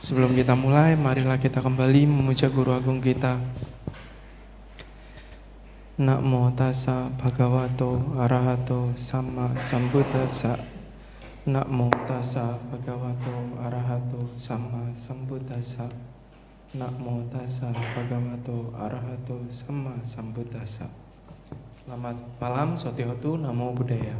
Sebelum kita mulai, marilah kita kembali memuja Guru Agung kita. Namo tassa bhagavato arahato sama sambuddhassa. Namo tassa bhagavato arahato sama sambuddhassa. Namo tassa bhagavato arahato sama sambuddhassa. Selamat malam, Sotihotu, Namo Buddhaya.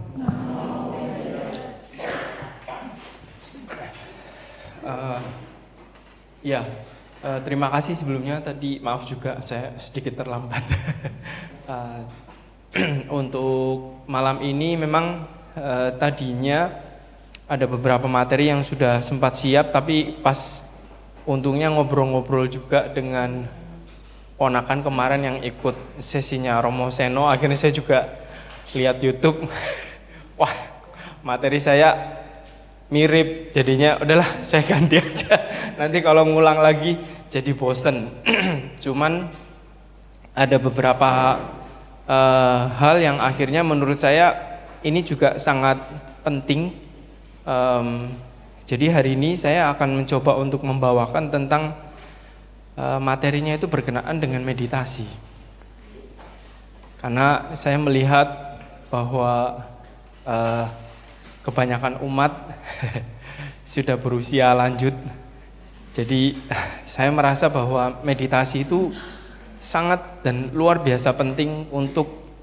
Terima kasih sebelumnya. Tadi maaf juga saya sedikit terlambat. Untuk malam ini memang tadinya ada beberapa materi yang sudah sempat siap, tapi pas untungnya ngobrol-ngobrol juga dengan ponakan kemarin yang ikut sesinya Romo Seno, akhirnya saya juga lihat YouTube. Wah, materi saya mirip, jadinya udahlah saya ganti aja. Nanti kalau ngulang lagi jadi bosen. Cuman ada beberapa hal yang akhirnya menurut saya ini juga sangat penting. Jadi hari ini saya akan mencoba untuk membawakan tentang materinya itu berkenaan dengan meditasi. Karena saya melihat bahwa kebanyakan umat sudah berusia lanjut. Jadi saya merasa bahwa meditasi itu sangat dan luar biasa penting untuk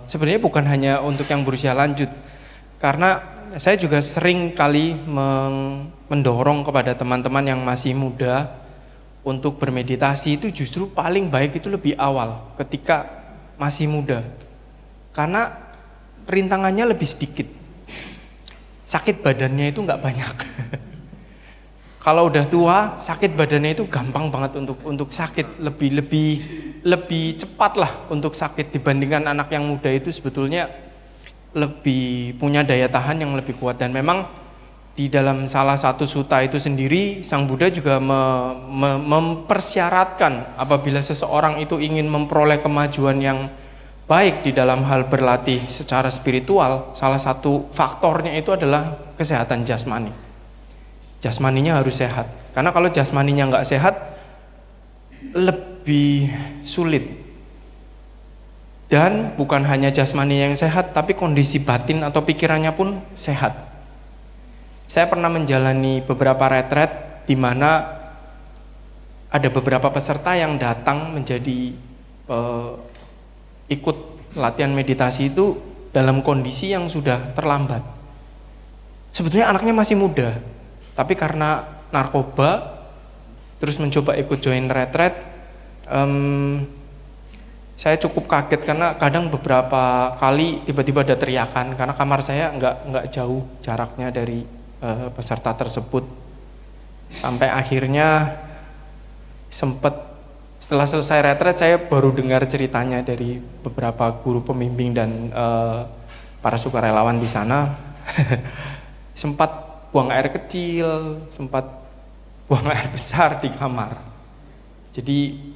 sebenarnya bukan hanya untuk yang berusia lanjut. Karena saya juga sering kali mendorong kepada teman-teman yang masih muda untuk bermeditasi itu justru paling baik itu lebih awal ketika masih muda. Karena rintangannya lebih sedikit. Sakit badannya itu nggak banyak. Kalau udah tua, sakit badannya itu gampang banget untuk sakit, lebih cepat lah untuk sakit dibandingkan anak yang muda itu sebetulnya lebih punya daya tahan yang lebih kuat. Dan memang di dalam salah satu sutta itu sendiri Sang Buddha juga mempersyaratkan apabila seseorang itu ingin memperoleh kemajuan yang baik di dalam hal berlatih secara spiritual, salah satu faktornya itu adalah kesehatan jasmani. Jasmaninya harus sehat, karena kalau jasmaninya nggak sehat lebih sulit. Dan bukan hanya jasmani yang sehat, tapi kondisi batin atau pikirannya pun sehat. Saya pernah menjalani beberapa retret di mana ada beberapa peserta yang datang menjadi ikut latihan meditasi itu dalam kondisi yang sudah terlambat. Sebetulnya anaknya masih muda, tapi karena narkoba terus mencoba ikut join retret, saya cukup kaget karena kadang beberapa kali tiba-tiba ada teriakan karena kamar saya nggak jauh jaraknya dari peserta tersebut. Sampai akhirnya setelah selesai retret saya baru dengar ceritanya dari beberapa guru pembimbing dan para sukarelawan di sana. Sempat buang air kecil, sempat buang air besar di kamar. Jadi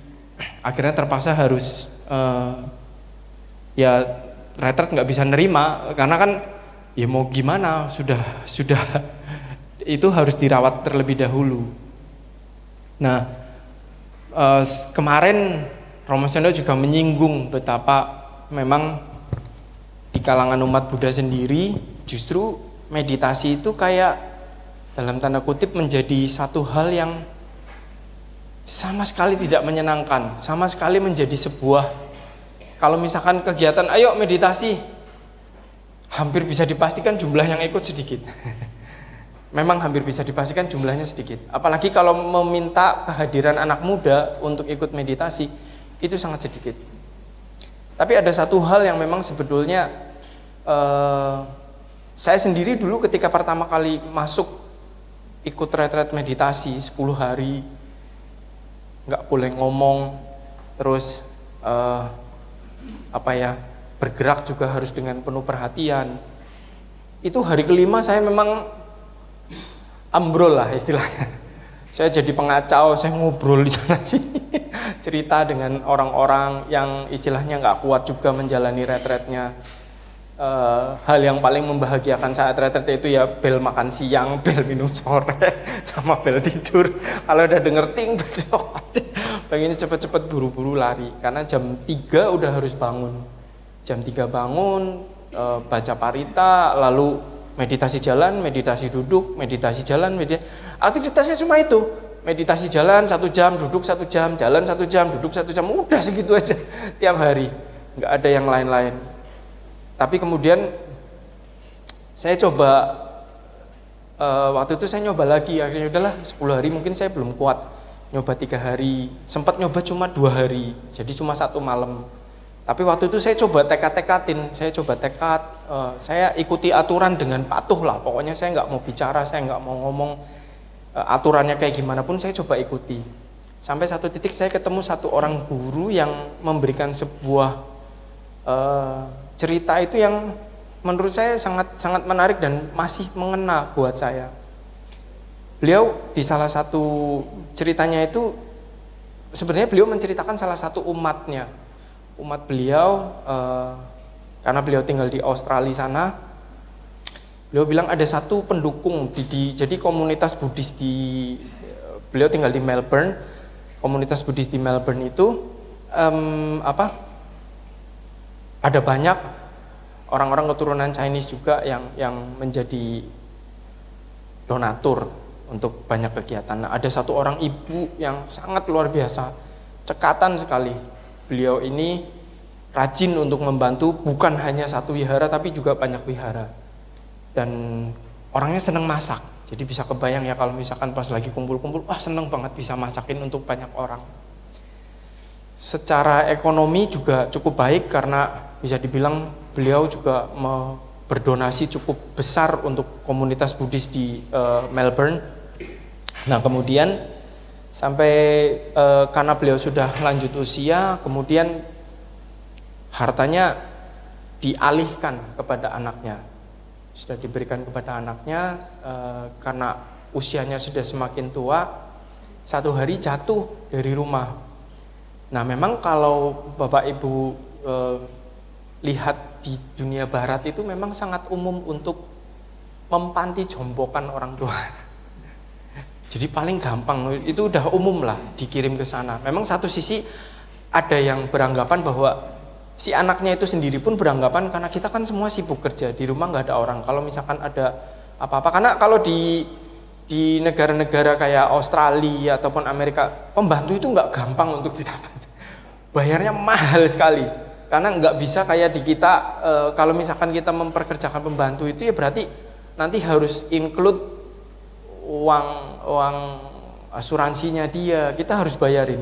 akhirnya terpaksa harus ya retret nggak bisa nerima karena kan ya mau gimana, sudah itu harus dirawat terlebih dahulu. Nah, kemarin Romo Seno juga menyinggung betapa memang di kalangan umat Buddha sendiri justru meditasi itu kayak dalam tanda kutip menjadi satu hal yang sama sekali tidak menyenangkan, sama sekali menjadi sebuah, kalau misalkan kegiatan ayo meditasi, hampir bisa dipastikan jumlah yang ikut sedikit. Memang hampir bisa dipastikan jumlahnya sedikit. Apalagi kalau meminta kehadiran anak muda untuk ikut meditasi, itu sangat sedikit. Tapi ada satu hal yang memang sebetulnya saya sendiri dulu ketika pertama kali masuk ikut retret meditasi 10 hari, nggak boleh ngomong, terus bergerak juga harus dengan penuh perhatian. Itu hari kelima saya memang ambrol lah istilahnya. Saya jadi pengacau, saya ngobrol di sana sini, cerita dengan orang-orang yang istilahnya nggak kuat juga menjalani retretnya. hal yang paling membahagiakan saat retret itu ya bel makan siang, bel minum sore, sama bel tidur. Kalau udah denger ting besok pengennya cepet-cepet buru-buru lari, karena jam 3 udah harus bangun. Jam 3 bangun, baca parita, lalu meditasi jalan, meditasi duduk, meditasi jalan, aktivitasnya cuma itu. Meditasi jalan 1 jam, duduk 1 jam, jalan 1 jam, duduk 1 jam, udah segitu aja tiap hari, nggak ada yang lain-lain. Tapi kemudian saya coba, waktu itu saya nyoba lagi, akhirnya udahlah 10 hari mungkin saya belum kuat, nyoba 3 hari, sempat nyoba cuma 2 hari, jadi cuma 1 malam. Tapi waktu itu saya coba tekad-tekadin, saya ikuti aturan dengan patuh lah, pokoknya saya nggak mau bicara, saya nggak mau ngomong, aturannya kayak gimana pun saya coba ikuti. Sampai satu titik saya ketemu satu orang guru yang memberikan sebuah cerita itu yang menurut saya sangat menarik dan masih mengena buat saya. Beliau di salah satu ceritanya itu sebenarnya beliau menceritakan salah satu umatnya. Umat beliau, karena beliau tinggal di Australia sana, beliau bilang ada satu pendukung jadi komunitas Buddhis beliau tinggal di Melbourne, komunitas Buddhis di Melbourne itu ada banyak orang-orang keturunan Chinese juga yang menjadi donatur untuk banyak kegiatan. Nah, ada satu orang ibu yang sangat luar biasa, cekatan sekali. Beliau ini rajin untuk membantu bukan hanya satu wihara tapi juga banyak wihara. Dan orangnya senang masak, jadi bisa kebayang ya kalau misalkan pas lagi kumpul-kumpul, wah seneng banget bisa masakin untuk banyak orang. Secara ekonomi juga cukup baik karena bisa dibilang beliau juga berdonasi cukup besar untuk komunitas Buddhis di Melbourne. Nah kemudian sampai karena beliau sudah lanjut usia, kemudian hartanya dialihkan kepada anaknya. Sudah diberikan kepada anaknya, karena usianya sudah semakin tua, satu hari jatuh dari rumah. Nah memang kalau Bapak Ibu lihat di dunia barat itu memang sangat umum untuk mempanti jompokan orang tua. Jadi paling gampang, itu udah umum lah dikirim ke sana. Memang satu sisi ada yang beranggapan bahwa si anaknya itu sendiri pun beranggapan karena kita kan semua sibuk kerja, di rumah nggak ada orang. Kalau misalkan ada apa-apa, karena kalau di negara-negara kayak Australia ataupun Amerika, pembantu itu nggak gampang untuk didapat. Bayarnya mahal sekali. Karena nggak bisa kayak di kita, kalau misalkan kita memperkerjakan pembantu itu ya berarti nanti harus include uang asuransinya dia, kita harus bayarin.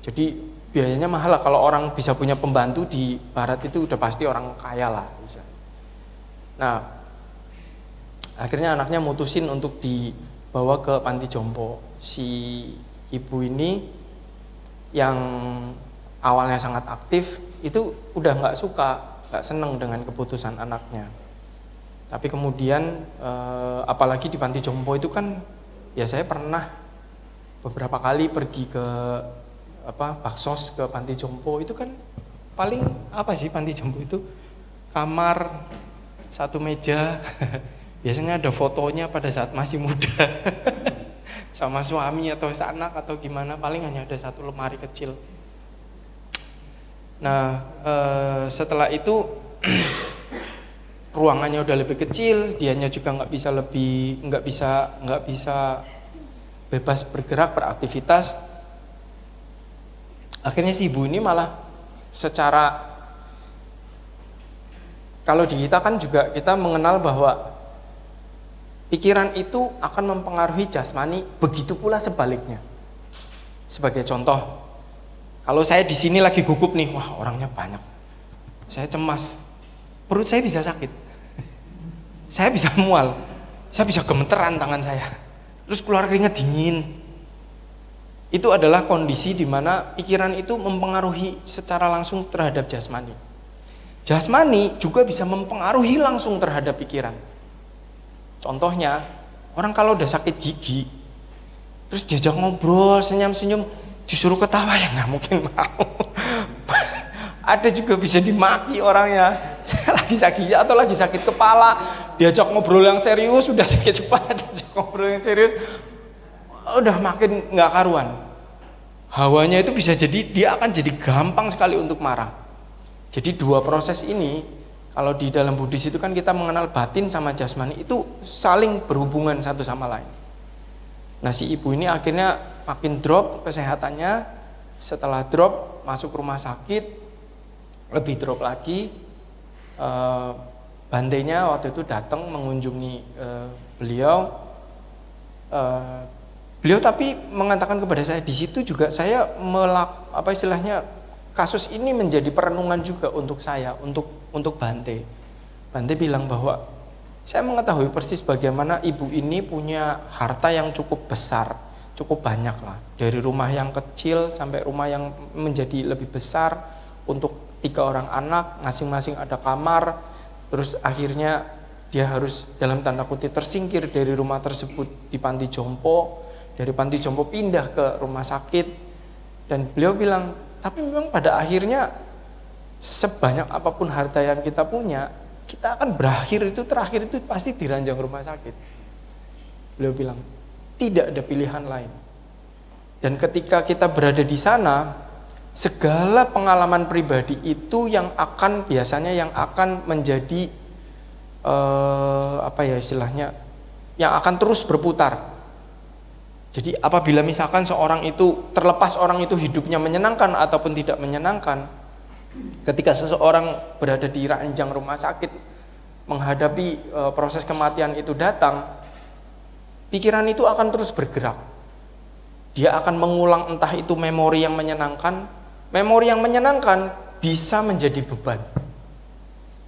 Jadi biayanya mahal lah. Kalau orang bisa punya pembantu di barat itu udah pasti orang kaya lah bisa. Nah akhirnya anaknya mutusin untuk dibawa ke panti jompo. Si ibu ini yang awalnya sangat aktif itu udah nggak suka, nggak seneng dengan keputusan anaknya. Tapi kemudian apalagi di panti jompo itu kan, ya saya pernah beberapa kali pergi ke baksos ke panti jompo itu kan paling apa sih panti jompo itu, kamar, satu meja, biasanya ada fotonya pada saat masih muda sama suami atau anak atau gimana, paling hanya ada satu lemari kecil. Nah setelah itu ruangannya udah lebih kecil, dianya juga nggak bisa bebas bergerak beraktivitas. Akhirnya si ibu ini malah secara, kalau di kita kan juga kita mengenal bahwa pikiran itu akan mempengaruhi jasmani, begitu pula sebaliknya. Sebagai contoh, kalau saya di sini lagi gugup nih, wah orangnya banyak, saya cemas, perut saya bisa sakit, saya bisa mual, saya bisa gemeteran tangan saya, terus keluar keringat dingin. Itu adalah kondisi di mana pikiran itu mempengaruhi secara langsung terhadap jasmani. Jasmani juga bisa mempengaruhi langsung terhadap pikiran. Contohnya, orang kalau udah sakit gigi, terus diajak ngobrol, senyum-senyum, disuruh ketawa ya nggak mungkin mau. Ada juga bisa dimaki orangnya. Saya lagi sakit atau lagi sakit kepala, diajak ngobrol yang serius, sudah sakit kepala, diajak ngobrol yang serius, udah makin nggak karuan. Hawanya itu bisa jadi dia akan jadi gampang sekali untuk marah. Jadi dua proses ini, kalau di dalam Buddhis itu kan kita mengenal batin sama jasmani itu saling berhubungan satu sama lain. Nah si ibu ini akhirnya makin drop kesehatannya, setelah drop masuk rumah sakit, lebih drop lagi. Bantenya waktu itu datang mengunjungi beliau. Beliau tapi mengatakan kepada saya, di situ juga saya kasus ini menjadi perenungan juga untuk saya, untuk Bante. Bante bilang bahwa saya mengetahui persis bagaimana ibu ini punya harta yang cukup besar, cukup banyak lah. Dari rumah yang kecil sampai rumah yang menjadi lebih besar untuk 3 orang anak, masing-masing ada kamar. Terus akhirnya dia harus dalam tanda kutip tersingkir dari rumah tersebut di panti jompo. Dari panti jompo pindah ke rumah sakit. Dan beliau bilang, tapi memang pada akhirnya sebanyak apapun harta yang kita punya, kita akan terakhir itu pasti di ranjang rumah sakit. Beliau bilang, tidak ada pilihan lain. Dan ketika kita berada di sana, segala pengalaman pribadi itu yang akan menjadi yang akan terus berputar. Jadi apabila misalkan terlepas orang itu hidupnya menyenangkan ataupun tidak menyenangkan, ketika seseorang berada di ranjang rumah sakit menghadapi proses kematian itu datang, pikiran itu akan terus bergerak. Dia akan mengulang entah itu memori yang menyenangkan bisa menjadi beban.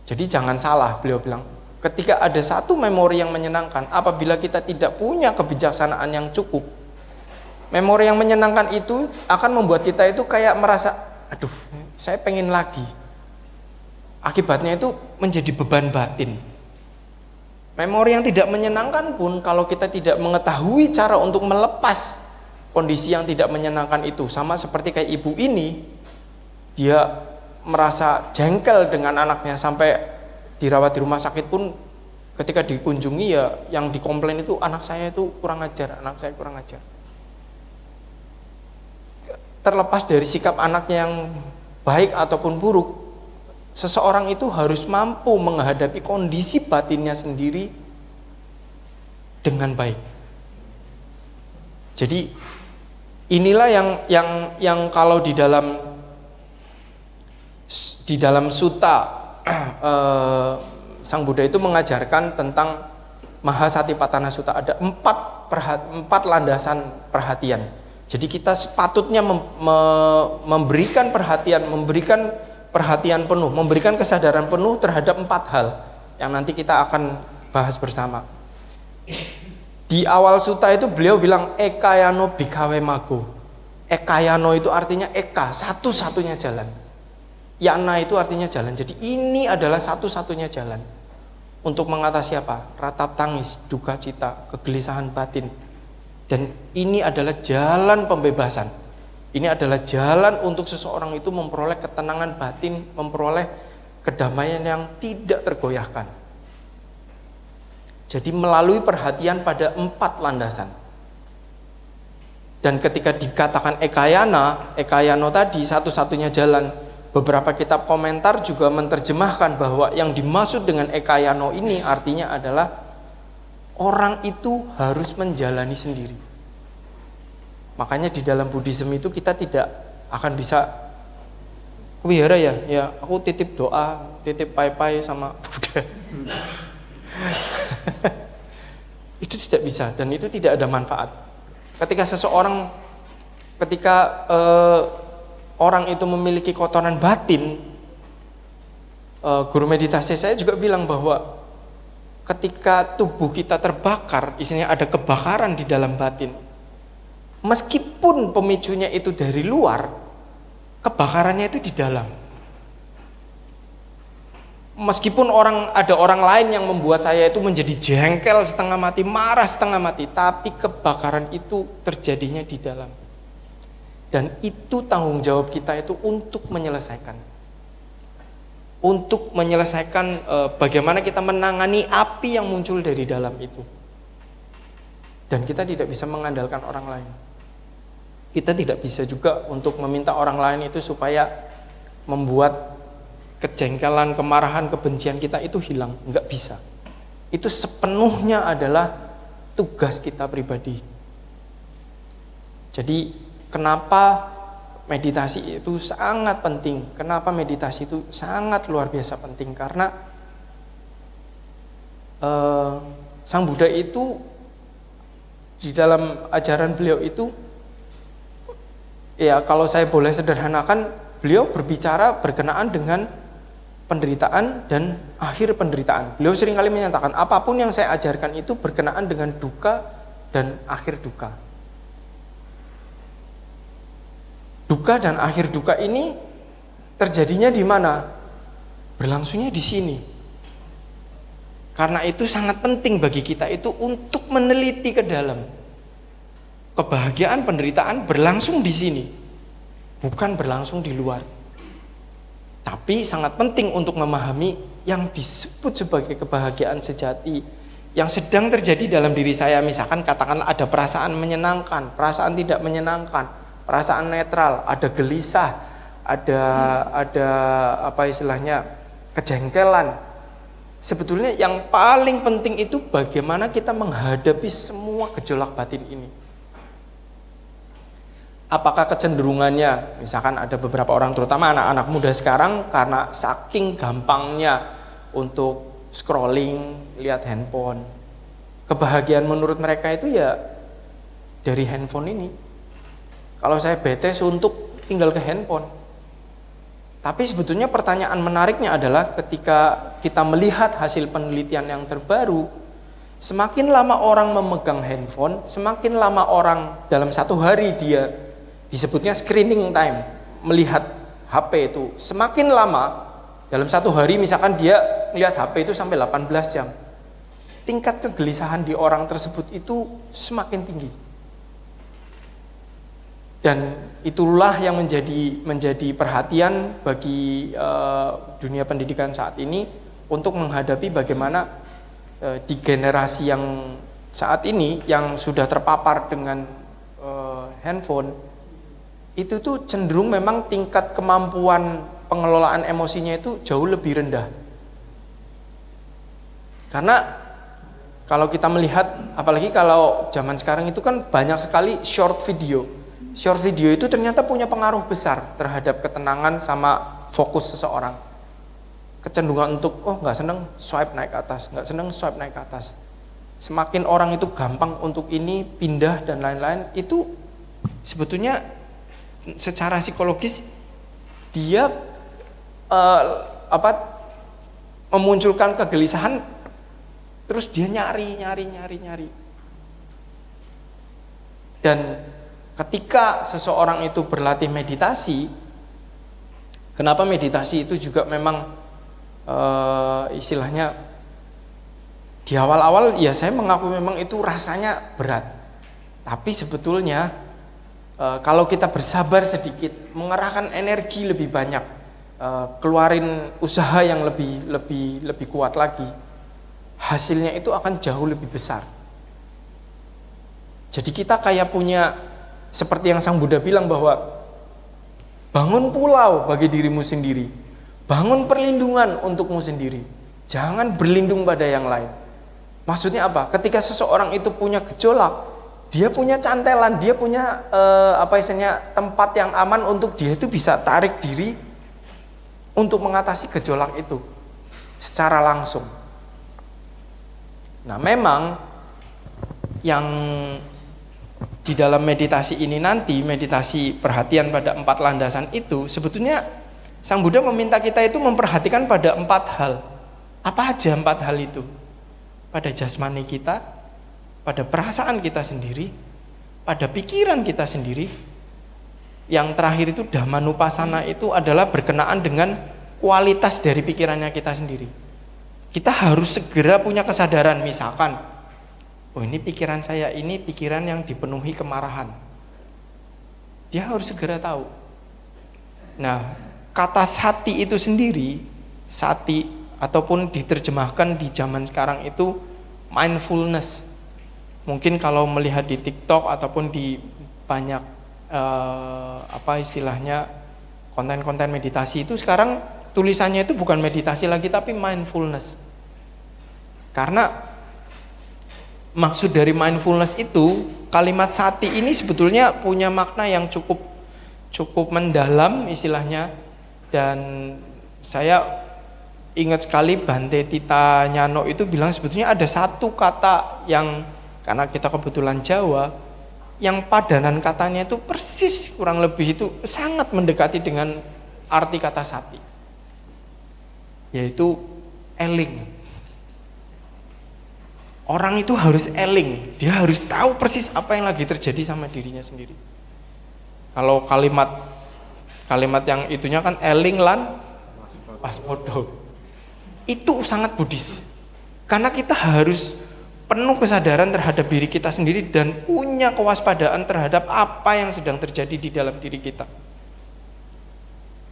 Jadi jangan salah, beliau bilang, ketika ada satu memori yang menyenangkan, apabila kita tidak punya kebijaksanaan yang cukup, memori yang menyenangkan itu akan membuat kita itu kayak merasa, aduh, saya pengen lagi. Akibatnya itu menjadi beban batin. Memori yang tidak menyenangkan pun, kalau kita tidak mengetahui cara untuk melepas kondisi yang tidak menyenangkan itu, sama seperti kayak ibu ini, dia merasa jengkel dengan anaknya sampai dirawat di rumah sakit pun ketika dikunjungi ya yang dikomplain itu anak saya itu kurang ajar. Terlepas dari sikap anaknya yang baik ataupun buruk, seseorang itu harus mampu menghadapi kondisi batinnya sendiri dengan baik. Jadi inilah yang kalau di dalam sutta Sang Buddha itu mengajarkan tentang Mahasatipatthana Sutta, ada 4 landasan perhatian. Jadi kita sepatutnya memberikan perhatian penuh, memberikan kesadaran penuh terhadap 4 hal yang nanti kita akan bahas bersama. Di awal sutta itu beliau bilang ekayano bhikkhave maggo. Ekayano itu artinya eka, satu-satunya jalan. Yana itu artinya jalan. Jadi ini adalah satu-satunya jalan untuk mengatasi apa? Ratap tangis, duka cita, kegelisahan batin. Dan ini adalah jalan pembebasan. Ini adalah jalan untuk seseorang itu memperoleh ketenangan batin, memperoleh kedamaian yang tidak tergoyahkan. Jadi melalui perhatian pada 4 landasan. Dan ketika dikatakan ekayano tadi satu-satunya jalan, beberapa kitab komentar juga menerjemahkan bahwa yang dimaksud dengan ekayano ini artinya adalah orang itu harus menjalani sendiri. Makanya di dalam Buddhisme itu kita tidak akan bisa wihara ya aku titip doa, titip pai-pai sama Buddha. Itu tidak bisa dan itu tidak ada manfaat. Ketika orang itu memiliki kotoran batin, guru meditasi saya juga bilang bahwa ketika tubuh kita terbakar, istilahnya ada kebakaran di dalam batin, meskipun pemicunya itu dari luar, kebakarannya itu di dalam. Meskipun ada orang lain yang membuat saya itu menjadi jengkel setengah mati, marah setengah mati, tapi kebakaran itu terjadinya di dalam. Dan itu tanggung jawab kita itu untuk menyelesaikan. untuk menyelesaikan bagaimana kita menangani api yang muncul dari dalam itu. Dan kita tidak bisa mengandalkan orang lain. Kita tidak bisa juga untuk meminta orang lain itu supaya membuat kejengkelan, kemarahan, kebencian kita itu hilang. Enggak bisa. Itu sepenuhnya adalah tugas kita pribadi. Jadi kenapa meditasi itu sangat penting? Kenapa meditasi itu sangat luar biasa penting? Karena Sang Buddha itu di dalam ajaran beliau itu, ya kalau saya boleh sederhanakan, beliau berbicara berkenaan dengan penderitaan dan akhir penderitaan. Beliau seringkali menyatakan apapun yang saya ajarkan itu berkenaan dengan duka dan akhir duka. Duka dan akhir duka ini terjadinya di mana? Berlangsungnya di sini. Karena itu sangat penting bagi kita itu untuk meneliti ke dalam. Kebahagiaan, penderitaan berlangsung di sini, bukan berlangsung di luar. Tapi sangat penting untuk memahami yang disebut sebagai kebahagiaan sejati yang sedang terjadi dalam diri saya. Misalkan katakanlah ada perasaan menyenangkan, perasaan tidak menyenangkan, perasaan netral, ada gelisah, ada apa istilahnya, kejengkelan. Sebetulnya yang paling penting itu bagaimana kita menghadapi semua gejolak batin ini. Apakah kecenderungannya, misalkan ada beberapa orang, terutama anak-anak muda sekarang, karena saking gampangnya untuk scrolling, lihat handphone, kebahagiaan menurut mereka itu ya dari handphone ini. Kalau saya bete suntuk, tinggal ke handphone. Tapi sebetulnya pertanyaan menariknya adalah ketika kita melihat hasil penelitian yang terbaru, semakin lama orang memegang handphone, semakin lama orang dalam satu hari dia disebutnya screening time, melihat HP itu semakin lama, dalam satu hari misalkan dia melihat HP itu sampai 18 jam, tingkat kegelisahan di orang tersebut itu semakin tinggi. Dan itulah yang menjadi perhatian bagi dunia pendidikan saat ini untuk menghadapi bagaimana di generasi yang saat ini yang sudah terpapar dengan handphone itu tuh cenderung memang tingkat kemampuan pengelolaan emosinya itu jauh lebih rendah. Karena kalau kita melihat, apalagi kalau zaman sekarang itu kan banyak sekali short video. Short video itu ternyata punya pengaruh besar terhadap ketenangan sama fokus seseorang. Kecenderungan untuk, nggak seneng swipe naik ke atas, nggak seneng swipe naik ke atas. Semakin orang itu gampang untuk ini, pindah dan lain-lain, itu sebetulnya secara psikologis dia memunculkan kegelisahan, terus dia nyari. Dan ketika seseorang itu berlatih meditasi, kenapa meditasi itu juga memang istilahnya di awal-awal ya saya mengaku memang itu rasanya berat. Tapi sebetulnya kalau kita bersabar sedikit, mengerahkan energi lebih banyak, keluarin usaha yang lebih kuat lagi, hasilnya itu akan jauh lebih besar. Jadi kita kayak punya, seperti yang Sang Buddha bilang bahwa bangun pulau bagi dirimu sendiri, bangun perlindungan untukmu sendiri, jangan berlindung pada yang lain. Maksudnya apa? Ketika seseorang itu punya gejolak, dia punya cantelan, dia punya tempat yang aman untuk dia itu bisa tarik diri untuk mengatasi gejolak itu secara langsung. Nah, memang yang di dalam meditasi ini nanti, meditasi perhatian pada 4 landasan itu, sebetulnya Sang Buddha meminta kita itu memperhatikan pada 4 hal. Apa aja 4 hal itu? Pada jasmani kita, pada perasaan kita sendiri, pada pikiran kita sendiri. Yang terakhir itu Dhammanupassana, itu adalah berkenaan dengan kualitas dari pikirannya kita sendiri. Kita harus segera punya kesadaran, misalkan, oh ini pikiran saya, ini pikiran yang dipenuhi kemarahan. Dia harus segera tahu. Nah, kata sati itu sendiri sati ataupun diterjemahkan di zaman sekarang itu mindfulness. Mungkin kalau melihat di TikTok ataupun di banyak istilahnya konten-konten meditasi itu sekarang tulisannya itu bukan meditasi lagi tapi mindfulness. Karena maksud dari mindfulness itu, kalimat sati ini sebetulnya punya makna yang cukup mendalam istilahnya. Dan saya ingat sekali Bante Tita Nyano itu bilang sebetulnya ada satu kata yang, karena kita kebetulan Jawa, yang padanan katanya itu persis kurang lebih itu sangat mendekati dengan arti kata sati, yaitu eling. Orang itu harus eling, dia harus tahu persis apa yang lagi terjadi sama dirinya sendiri. Kalau kalimat yang itunya kan eling lan waspodo, itu sangat Buddhis. Karena kita harus penuh kesadaran terhadap diri kita sendiri dan punya kewaspadaan terhadap apa yang sedang terjadi di dalam diri kita.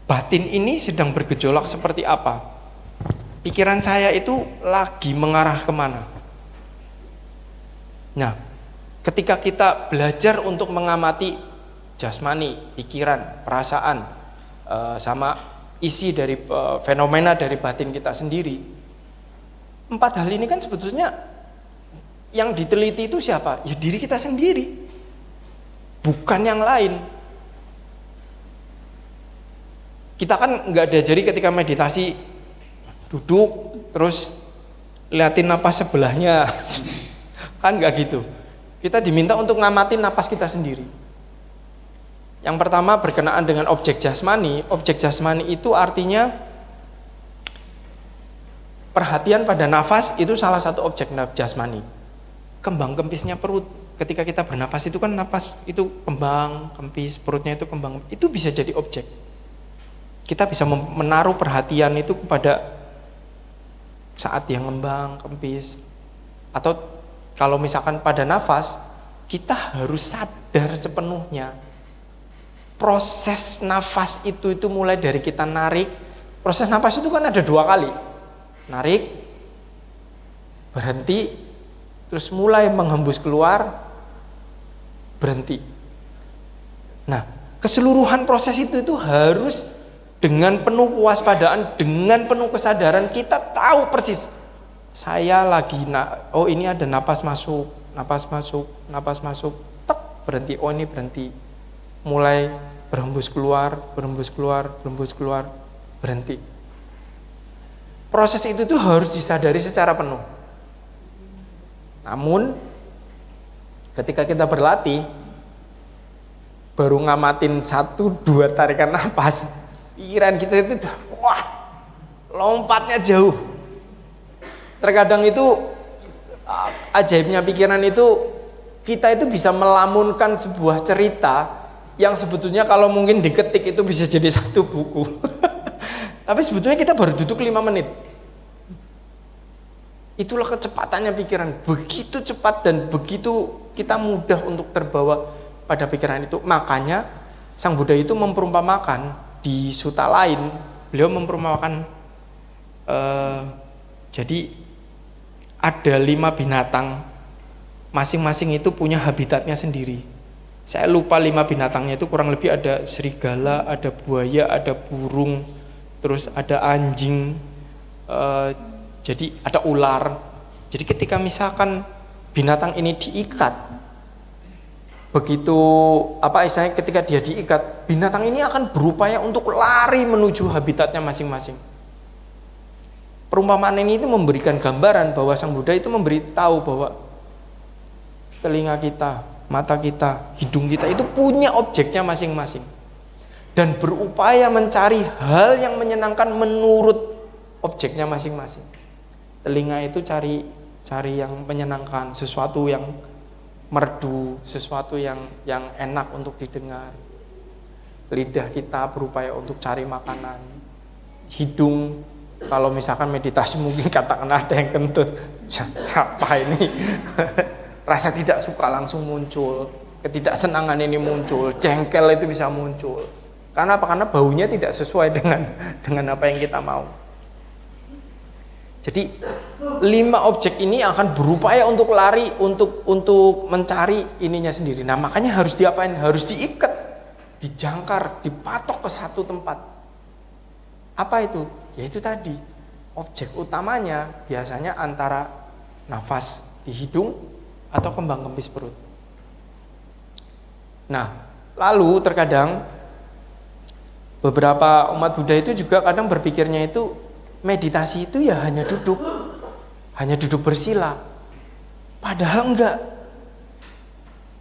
Batin ini sedang bergejolak seperti apa? Pikiran saya itu lagi mengarah kemana? Nah, ketika kita belajar untuk mengamati jasmani, pikiran, perasaan, sama isi dari fenomena dari batin kita sendiri, 4 hal ini kan sebetulnya yang diteliti itu siapa? Ya diri kita sendiri, bukan yang lain. Kita kan nggak diajari ketika meditasi duduk terus liatin napas sebelahnya. Kan nggak gitu. Kita diminta untuk ngamatin napas kita sendiri. Yang pertama berkenaan dengan objek jasmani. Objek jasmani itu artinya perhatian pada nafas, itu salah satu objek jasmani. Kembang kempisnya perut. Ketika kita bernapas itu kan napas itu kembang kempis, perutnya itu kembang. Itu bisa jadi objek. Kita bisa menaruh perhatian itu kepada saat yang kembang kempis. Atau kalau misalkan pada nafas, kita harus sadar sepenuhnya. Proses nafas itu mulai dari kita narik. Proses nafas itu kan ada 2 kali. Narik, berhenti, terus mulai menghembus keluar, berhenti. Nah, keseluruhan proses itu harus dengan penuh kewaspadaan, dengan penuh kesadaran, kita tahu persis. Saya lagi, oh ini ada napas masuk, tek, berhenti, oh ini berhenti. Mulai berhembus keluar, berhenti. Proses itu harus disadari secara penuh. Namun, ketika kita berlatih, baru ngamatin 1-2 tarikan napas, pikiran kita itu wah, lompatnya jauh. Terkadang itu ajaibnya pikiran itu, kita itu bisa melamunkan sebuah cerita yang sebetulnya kalau mungkin diketik itu bisa jadi 1 buku. Tapi sebetulnya kita baru duduk 5 menit. Itulah kecepatannya pikiran, begitu cepat dan begitu kita mudah untuk terbawa pada pikiran itu. Makanya Sang Buddha itu memperumpamakan di sutta lain, beliau memperumpamakan jadi ada 5 binatang, masing-masing itu punya habitatnya sendiri. Saya lupa 5 binatangnya itu, kurang lebih ada serigala, ada buaya, ada burung, terus ada anjing, jadi ada ular. Jadi ketika misalkan binatang ini diikat, begitu istilahnya ketika dia diikat, binatang ini akan berupaya untuk lari menuju habitatnya masing-masing. Perumpamaan ini itu memberikan gambaran bahwa Sang Buddha itu memberitahu bahwa telinga kita, mata kita, hidung kita itu punya objeknya masing-masing dan berupaya mencari hal yang menyenangkan menurut objeknya masing-masing. Telinga itu cari yang menyenangkan, sesuatu yang merdu, sesuatu yang enak untuk didengar. Lidah kita berupaya untuk cari makanan. Hidung, kalau misalkan meditasi mungkin katakan ada yang kentut, siapa ini? Rasa tidak suka langsung muncul, ketidaksenangan ini muncul, jengkel itu bisa muncul. Karena apa? Karena baunya tidak sesuai dengan apa yang kita mau. Jadi 5 objek ini akan berupaya untuk lari, untuk mencari ininya sendiri. Nah makanya harus diapain? Harus diikat, dijangkar, dipatok ke satu tempat. Apa itu? Yaitu tadi, objek utamanya biasanya antara nafas di hidung atau kembang kempis perut. Nah, lalu terkadang beberapa umat Buddha itu juga kadang berpikirnya itu meditasi itu ya hanya duduk bersila. Padahal enggak.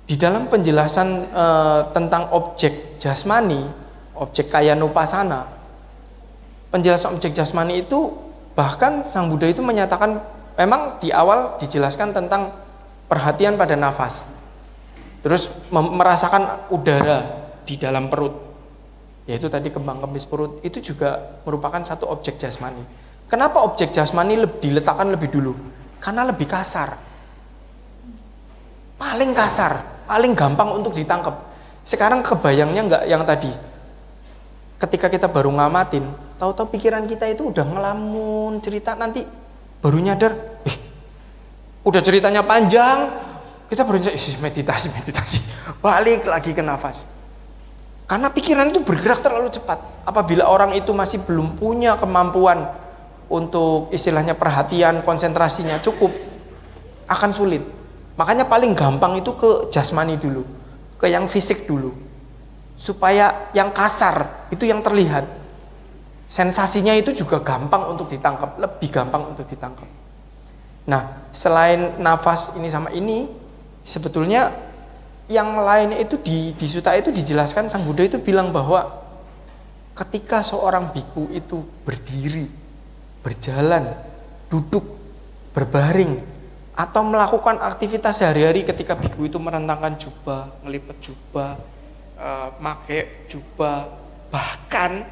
Di dalam penjelasan tentang objek jasmani, objek kayanupasana, penjelasan objek jasmani itu bahkan Sang Buddha itu menyatakan, memang di awal dijelaskan tentang perhatian pada nafas, terus merasakan udara di dalam perut, yaitu tadi kembang kempis perut, itu juga merupakan satu objek jasmani. Kenapa objek jasmani diletakkan lebih dulu? Karena lebih kasar, paling kasar, paling gampang untuk ditangkap. Sekarang kebayangnya enggak yang tadi, ketika kita baru ngamatin, tahu-tahu pikiran kita itu udah ngelamun cerita, nanti baru nyadar, udah ceritanya panjang, kita baru meditasi, balik lagi ke nafas. Karena pikiran itu bergerak terlalu cepat. Apabila orang itu masih belum punya kemampuan untuk istilahnya perhatian, konsentrasinya cukup, akan sulit. Makanya paling gampang itu ke jasmani dulu, ke yang fisik dulu, supaya yang kasar itu yang terlihat. Sensasinya itu juga gampang untuk ditangkap, lebih gampang untuk ditangkap. Nah, selain nafas ini sama ini, sebetulnya yang lain itu di sutta itu dijelaskan, Sang Buddha itu bilang bahwa ketika seorang biku itu berdiri, berjalan, duduk, berbaring, atau melakukan aktivitas sehari-hari, ketika biku itu merentangkan jubah, ngelipet jubah, make jubah, bahkan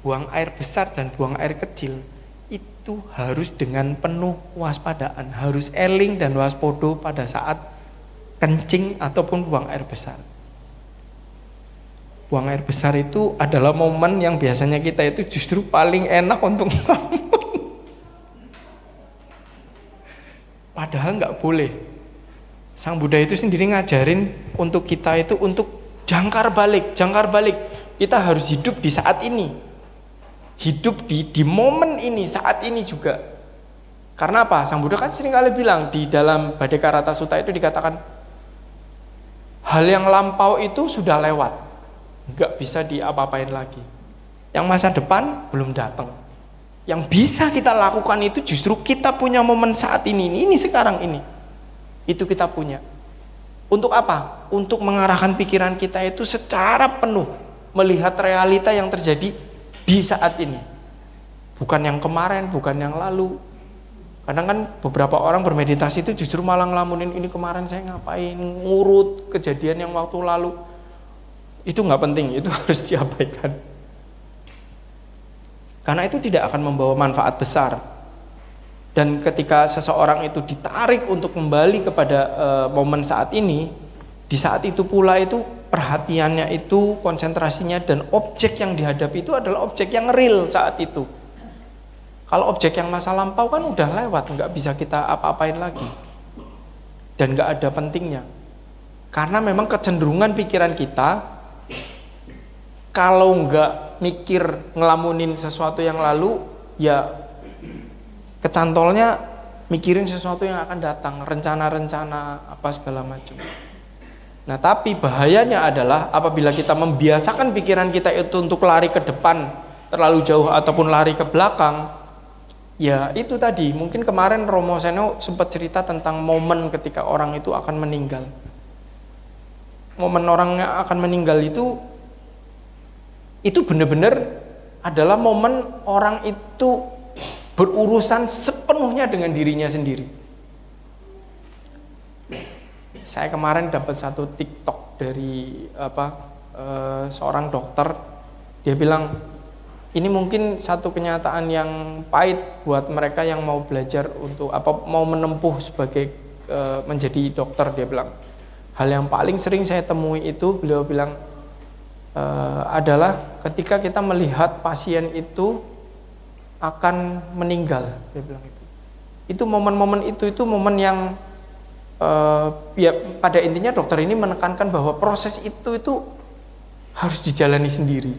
buang air besar dan buang air kecil, itu harus dengan penuh waspadaan, harus eling dan waspodo pada saat kencing ataupun buang air besar. Buang air besar itu adalah momen yang biasanya kita itu justru paling enak untuk ngelamun. Padahal nggak boleh. Sang Buddha itu sendiri ngajarin untuk kita itu untuk jangkar balik. Kita harus hidup di saat ini, hidup di momen ini, saat ini juga. Karena apa? Sang Buddha kan sering kali bilang di dalam Bhaddekarata Sutta itu dikatakan, hal yang lampau itu sudah lewat, nggak bisa diapa-apain lagi. Yang masa depan belum datang. Yang bisa kita lakukan itu justru kita punya momen saat ini sekarang ini. Itu kita punya. Untuk apa? Untuk mengarahkan pikiran kita itu secara penuh melihat realita yang terjadi di saat ini. Bukan yang kemarin, bukan yang lalu. Kadang kan beberapa orang bermeditasi itu justru malah ngelamunin, ini kemarin saya ngapain, ngurut kejadian yang waktu lalu. Itu nggak penting, itu harus diabaikan. Karena itu tidak akan membawa manfaat besar. Dan ketika seseorang itu ditarik untuk kembali kepada momen saat ini, di saat itu pula itu perhatiannya itu, konsentrasinya dan objek yang dihadapi itu adalah objek yang real saat itu. Kalau objek yang masa lampau kan udah lewat, nggak bisa kita apa-apain lagi, dan nggak ada pentingnya. Karena memang kecenderungan pikiran kita, kalau nggak mikir ngelamunin sesuatu yang lalu, ya kecantolnya mikirin sesuatu yang akan datang, rencana-rencana apa segala macam. Nah, tapi bahayanya adalah apabila kita membiasakan pikiran kita itu untuk lari ke depan terlalu jauh ataupun lari ke belakang. Ya itu tadi, mungkin kemarin Romo Seno sempat cerita tentang momen ketika orang itu akan meninggal. Momen orangnya akan meninggal itu benar-benar adalah momen orang itu berurusan sepenuhnya dengan dirinya sendiri. Saya kemarin dapat satu TikTok dari seorang dokter, dia bilang, ini mungkin satu kenyataan yang pahit buat mereka yang mau belajar untuk mau menempuh sebagai menjadi dokter. Dia bilang, hal yang paling sering saya temui itu, beliau bilang, adalah ketika kita melihat pasien itu akan meninggal, dia bilang itu. Itu momen-momen itu momen yang ya pada intinya dokter ini menekankan bahwa proses itu harus dijalani sendiri.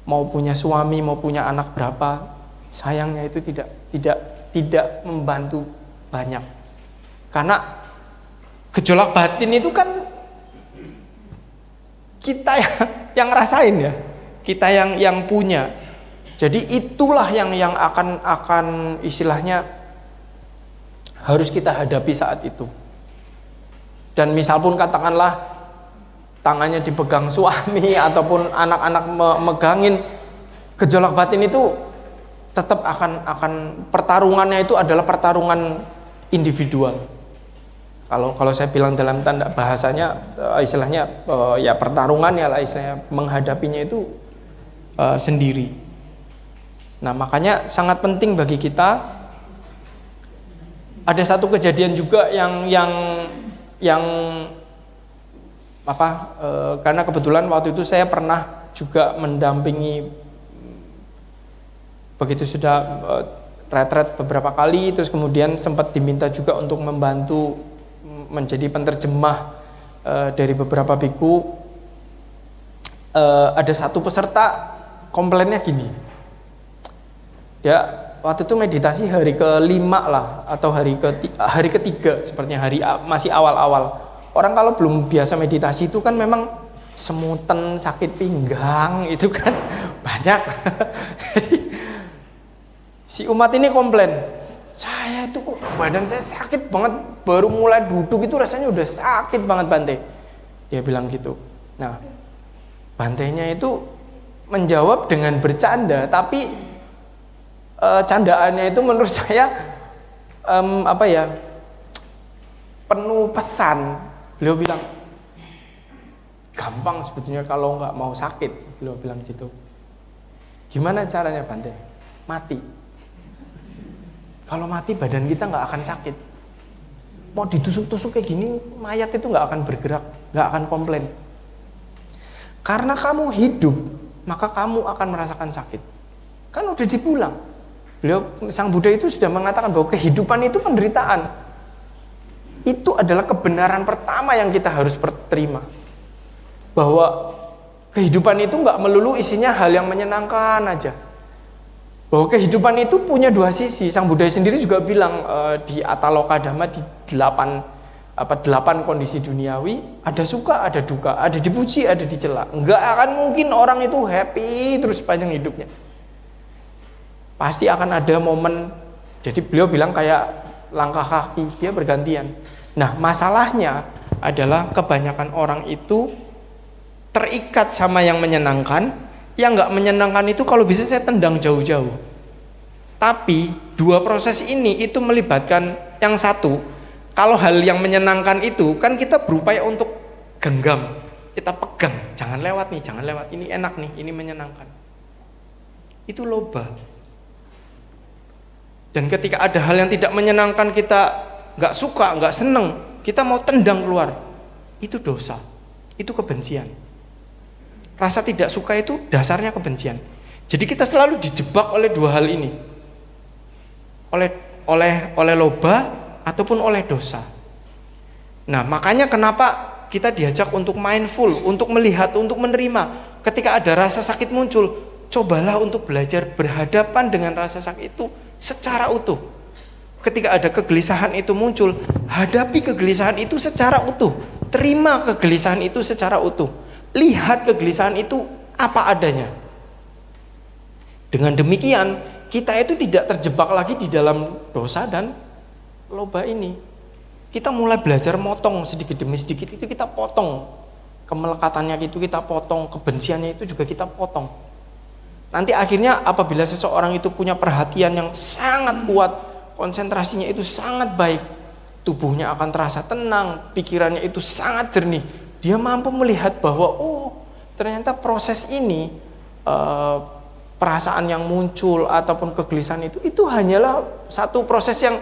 Mau punya suami, mau punya anak berapa, sayangnya itu tidak membantu banyak. Karena gejolak batin itu kan kita yang ngerasain ya, kita yang punya. Jadi itulah yang akan istilahnya harus kita hadapi saat itu. Dan misal pun katakanlah tangannya dipegang suami ataupun anak-anak megangin, gejolak batin itu tetap akan pertarungannya itu adalah pertarungan individual. Kalau saya bilang dalam tanda bahasanya istilahnya ya pertarungannya lah, istilahnya menghadapinya itu sendiri. Nah, makanya sangat penting bagi kita. Ada satu kejadian juga yang karena kebetulan waktu itu saya pernah juga mendampingi, begitu sudah retret beberapa kali, terus kemudian sempat diminta juga untuk membantu menjadi penerjemah dari beberapa biku. Ada satu peserta komplainnya gini, dia waktu itu meditasi hari ke-5 lah, atau hari ketiga, sepertinya masih awal-awal. Orang kalau belum biasa meditasi itu kan memang semutan, sakit pinggang, itu kan banyak. Jadi si umat ini komplain, saya itu kok badan saya sakit banget, baru mulai duduk itu rasanya udah sakit banget Bante. Dia bilang gitu. Nah, Bantenya itu menjawab dengan bercanda, tapi candaannya itu menurut saya penuh pesan. Beliau bilang, gampang sebetulnya kalau nggak mau sakit. Beliau bilang gitu. Gimana caranya Bante? Mati. Kalau mati badan kita nggak akan sakit. Mau ditusuk-tusuk kayak gini, mayat itu nggak akan bergerak, nggak akan komplain. Karena kamu hidup, maka kamu akan merasakan sakit. Kan udah dipulang. Beliau, Sang Buddha itu sudah mengatakan bahwa kehidupan itu penderitaan. Itu adalah kebenaran pertama yang kita harus terima. Bahwa kehidupan itu nggak melulu isinya hal yang menyenangkan aja. Bahwa kehidupan itu punya dua sisi. Sang Buddha sendiri juga bilang di Ataloka Dhamma, di 8 kondisi duniawi, ada suka, ada duka, ada dipuji, ada dicela. Nggak akan mungkin orang itu happy terus sepanjang hidupnya. Pasti akan ada momen, jadi beliau bilang kayak langkah kaki, dia bergantian. Nah, masalahnya adalah kebanyakan orang itu terikat sama yang menyenangkan. Yang nggak menyenangkan itu kalau bisa saya tendang jauh-jauh. Tapi dua proses ini itu melibatkan yang satu. Kalau hal yang menyenangkan itu kan kita berupaya untuk genggam, kita pegang, jangan lewat nih, jangan lewat, ini enak nih, ini menyenangkan. Itu loba. Dan ketika ada hal yang tidak menyenangkan, kita nggak suka, nggak seneng, kita mau tendang keluar, itu dosa, itu kebencian. Rasa tidak suka itu dasarnya kebencian. Jadi kita selalu dijebak oleh dua hal ini, oleh loba ataupun oleh dosa. Nah, makanya kenapa kita diajak untuk mindful, untuk melihat, untuk menerima. Ketika ada rasa sakit muncul, cobalah untuk belajar berhadapan dengan rasa sakit itu secara utuh. Ketika ada kegelisahan itu muncul, hadapi kegelisahan itu secara utuh. Terima kegelisahan itu secara utuh. Lihat kegelisahan itu apa adanya. Dengan demikian, kita itu tidak terjebak lagi di dalam dosa dan loba ini. Kita mulai belajar motong sedikit demi sedikit, itu kita potong. Kemelekatannya itu kita potong, kebenciannya itu juga kita potong. Nanti akhirnya apabila seseorang itu punya perhatian yang sangat kuat, konsentrasinya itu sangat baik, tubuhnya akan terasa tenang, pikirannya itu sangat jernih. Dia mampu melihat bahwa ternyata proses ini, perasaan yang muncul ataupun kegelisahan itu hanyalah satu proses yang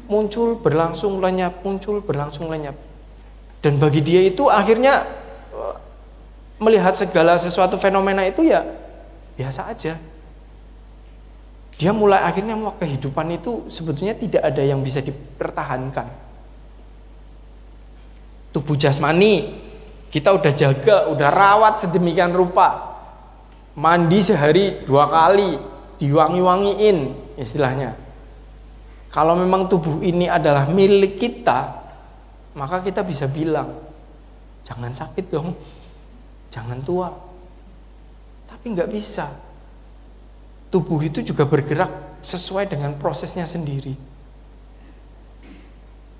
muncul berlangsung lenyap, muncul berlangsung lenyap. Dan bagi dia itu akhirnya melihat segala sesuatu fenomena itu ya biasa aja. dia mulai akhirnya kehidupan itu sebetulnya tidak ada yang bisa dipertahankan. Tubuh jasmani kita udah jaga, udah rawat sedemikian rupa, mandi sehari 2 kali, diwangi-wangiin istilahnya. Kalau memang tubuh ini adalah milik kita, maka kita bisa bilang, jangan sakit dong, jangan tua. Tapi nggak bisa. Tubuh itu juga bergerak sesuai dengan prosesnya sendiri.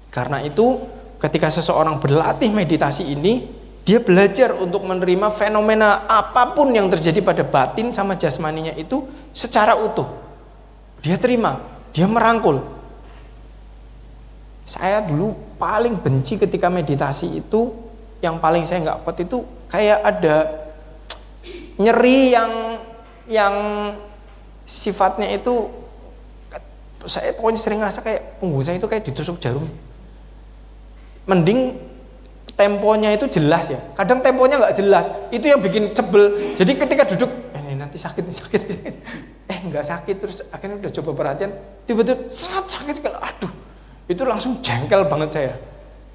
Karena itu, ketika seseorang berlatih meditasi ini, dia belajar untuk menerima fenomena apapun yang terjadi pada batin sama jasmaninya itu secara utuh. Dia terima, dia merangkul. Saya dulu paling benci ketika meditasi itu, yang paling saya nggak kuat itu kayak ada nyeri yang sifatnya itu, saya pokoknya sering ngerasa kayak punggung saya itu kayak ditusuk jarum. Mending temponya itu jelas ya. Kadang temponya nggak jelas, itu yang bikin cebel. Jadi ketika duduk, nanti sakit. Nggak sakit, terus akhirnya udah coba perhatian, tiba-tiba sakit sekali. Aduh, itu langsung jengkel banget saya.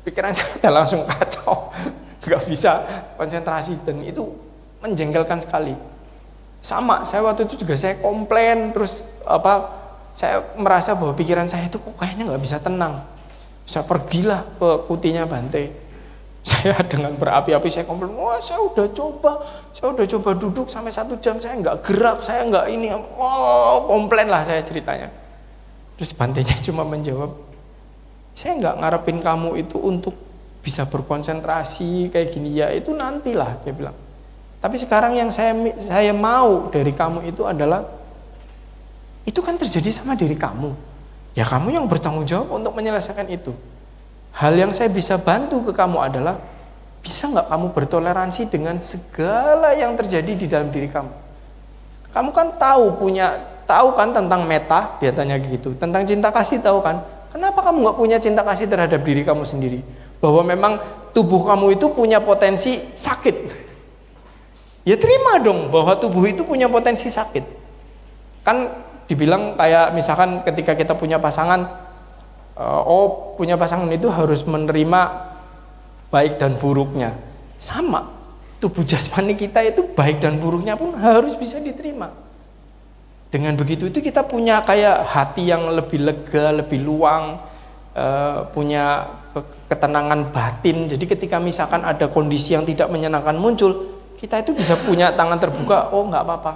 Pikiran saya udah langsung kacau, nggak bisa konsentrasi, dan itu menjengkelkan sekali. Sama, saya waktu itu juga saya komplain, terus saya merasa bahwa pikiran saya itu kok kayaknya nggak bisa tenang. Saya pergilah ke kutinya Bante. Saya dengan berapi-api saya komplain, saya udah coba duduk sampai 1 jam, saya nggak gerak, saya nggak ini, komplain lah saya ceritanya. Terus Bantenya cuma menjawab, saya nggak ngarepin kamu itu untuk bisa berkonsentrasi kayak gini, ya itu nantilah, dia bilang. Tapi sekarang yang saya mau dari kamu itu adalah, itu kan terjadi sama diri kamu. Ya kamu yang bertanggung jawab untuk menyelesaikan itu. Hal yang saya bisa bantu ke kamu adalah, bisa nggak kamu bertoleransi dengan segala yang terjadi di dalam diri kamu. Kamu kan tahu kan tentang meta, dia tanya gitu. Tentang cinta kasih tahu kan? Kenapa kamu nggak punya cinta kasih terhadap diri kamu sendiri? Bahwa memang tubuh kamu itu punya potensi sakit. Ya terima dong bahwa tubuh itu punya potensi sakit. Kan dibilang kayak misalkan ketika kita punya pasangan, punya pasangan itu harus menerima baik dan buruknya. Sama, tubuh jasmani kita itu baik dan buruknya pun harus bisa diterima. Dengan begitu itu kita punya kayak hati yang lebih lega, lebih luang, punya ketenangan batin. Jadi ketika misalkan ada kondisi yang tidak menyenangkan muncul, kita itu bisa punya tangan terbuka, nggak apa-apa,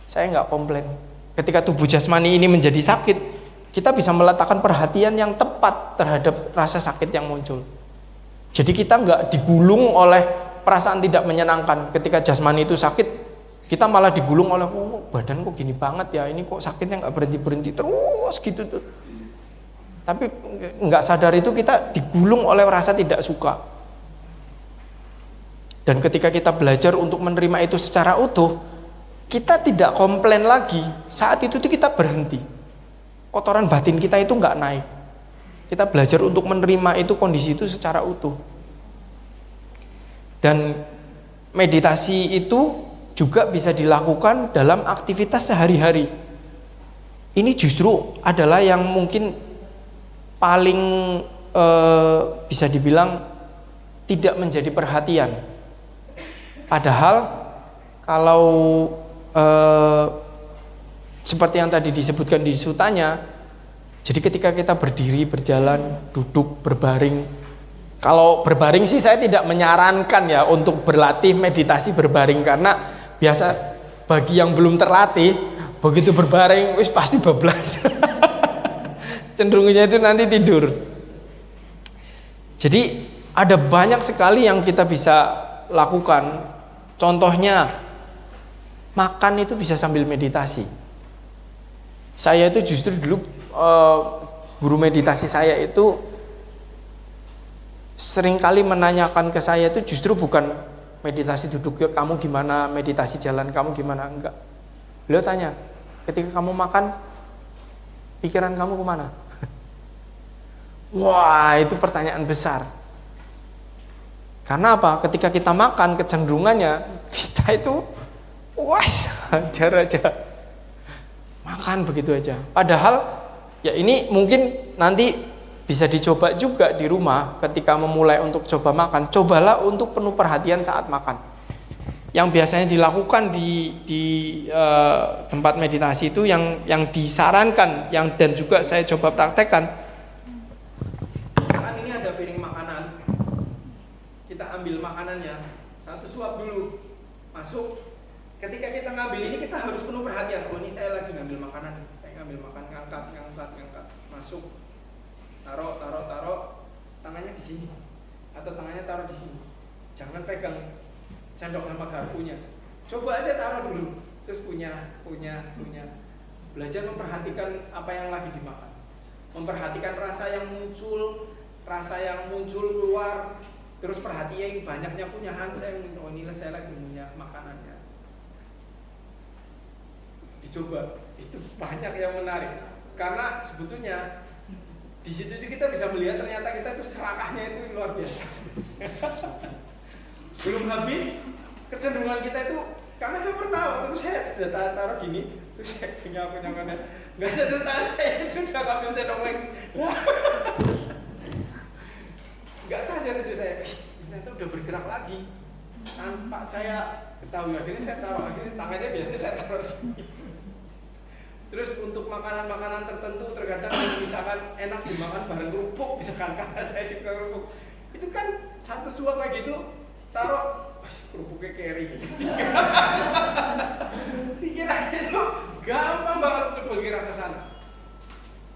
saya nggak komplain. Ketika tubuh jasmani ini menjadi sakit, kita bisa meletakkan perhatian yang tepat terhadap rasa sakit yang muncul. Jadi kita nggak digulung oleh perasaan tidak menyenangkan. Ketika jasmani itu sakit, kita malah digulung oleh, badan kok gini banget ya, ini kok sakitnya nggak berhenti-berhenti terus gitu tuh. Tapi nggak sadar itu kita digulung oleh rasa tidak suka. Dan ketika kita belajar untuk menerima itu secara utuh, kita tidak komplain lagi. Saat itu kita berhenti. Kotoran batin kita itu nggak naik. Kita belajar untuk menerima itu, kondisi itu secara utuh. Dan meditasi itu juga bisa dilakukan dalam aktivitas sehari-hari. Ini justru adalah yang mungkin paling bisa dibilang tidak menjadi perhatian. Padahal kalau seperti yang tadi disebutkan di sutanya, jadi ketika kita berdiri, berjalan, duduk, berbaring. Kalau berbaring sih saya tidak menyarankan ya untuk berlatih meditasi berbaring, karena biasa bagi yang belum terlatih, begitu berbaring wis pasti bablas. Cenderungnya itu nanti tidur. Jadi ada banyak sekali yang kita bisa lakukan. Contohnya, makan itu bisa sambil meditasi. Saya itu justru dulu guru meditasi saya itu seringkali menanyakan ke saya itu justru bukan meditasi duduk ya kamu gimana, meditasi jalan kamu gimana, enggak. Beliau tanya, ketika kamu makan, pikiran kamu kemana? Wah, itu pertanyaan besar. Karena apa? Ketika kita makan, kecenderungannya kita itu hajar aja. makan begitu aja. Padahal ya ini mungkin nanti bisa dicoba juga di rumah ketika memulai untuk coba makan. Cobalah untuk penuh perhatian saat makan. Yang biasanya dilakukan di tempat meditasi itu yang disarankan, dan juga saya coba praktekkan. Misalkan ini ada piring makanan, kita ambil makanannya, satu suap dulu, masuk. Ketika kita ngambil ini kita harus penuh perhatian. Oh, ini saya lagi ngambil makanan, saya ngambil makan, ngangkat, masuk, taruh, tangannya di sini, atau tangannya taruh di sini. Jangan pegang sendok sama garpunya. Coba aja taruh dulu, terus punya. Belajar memperhatikan apa yang lagi dimakan, memperhatikan rasa yang muncul keluar, terus perhatiin banyaknya punyahan saya. Oh, ini saya lagi punya makanannya. Dicoba, itu banyak yang menarik karena sebetulnya di situ kita bisa melihat ternyata kita itu serakahnya itu luar biasa. Belum habis kecenderungan kita itu, karena saya pernah waktu itu saya sudah taruh gini, terus saya punya nggak sadar saya sudah ngambil sendok lagi. Nggak sadar itu saya, ternyata udah bergerak lagi tanpa saya ketahui. Akhirnya saya taruh, akhirnya tangannya biasanya saya taruh sini. Terus untuk makanan-makanan tertentu terkadang misalkan enak dimakan bareng kerupuk, misalkan karena saya suka kerupuk, itu kan satu suap kayak gitu taruh, kerupuknya kering. Pikirannya itu gampang banget untuk bergerak ke sana.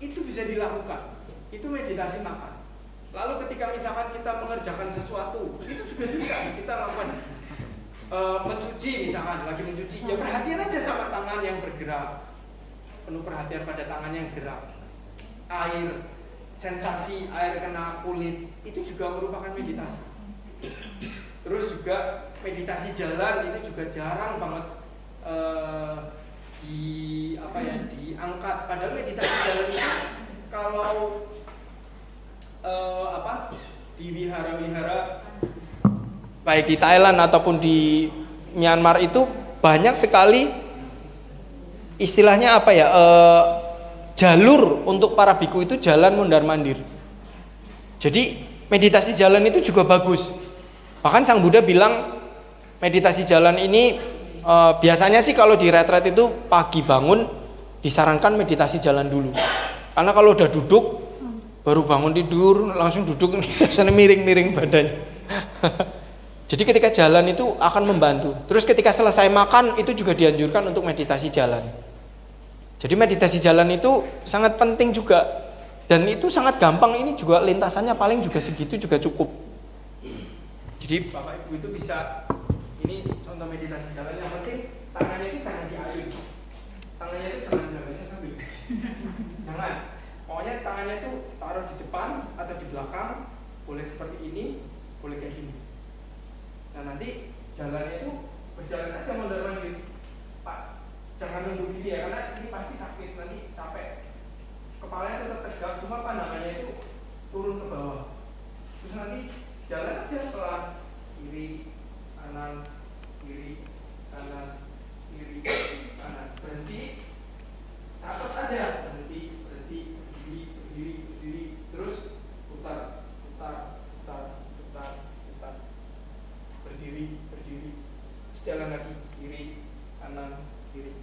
Itu bisa dilakukan. Itu meditasi makan. Lalu ketika misalkan kita mengerjakan sesuatu, itu juga bisa kita lakukan. Mencuci misalkan, lagi mencuci, ya perhatian aja sama tangan yang bergerak. Penuh perhatian pada tangan yang gerak. Air, sensasi air kena kulit, itu juga merupakan meditasi. Terus juga meditasi jalan ini juga jarang banget diangkat. Padahal meditasi jalan ini kalau di wihara-wihara baik di Thailand ataupun di Myanmar itu banyak sekali istilahnya jalur untuk para biku itu jalan mondar-mandir. Jadi meditasi jalan itu juga bagus. Bahkan Sang Buddha bilang meditasi jalan ini biasanya sih kalau di retret itu pagi bangun disarankan meditasi jalan dulu. Karena kalau udah duduk baru bangun tidur langsung duduk biasanya miring-miring badannya. Jadi ketika jalan itu akan membantu. Terus ketika selesai makan itu juga dianjurkan untuk meditasi jalan. Jadi meditasi jalan itu sangat penting juga, dan itu sangat gampang. Ini juga lintasannya paling juga segitu juga cukup. Jadi Bapak Ibu itu bisa, ini contoh meditasi jalan. Yang penting tangannya itu jangan diayun, tangannya itu jangan sambil jangan, pokoknya tangannya itu taruh di depan atau di belakang, boleh seperti ini, boleh kayak gini. Nah nanti jalannya itu berjalan aja mondar-mandir. Pak, jangan nunggu gini ya, karena ini pasti sakit, nanti capek. Kepalanya tetap tegak, cuma pandangannya itu turun ke bawah. Terus nanti jalan aja setelah kiri, kanan, kiri, kanan, kiri, kanan. Berhenti, catat aja. Berhenti, berdiri, terus putar. Berdiri, terus jalan lagi, kiri, kanan, kiri.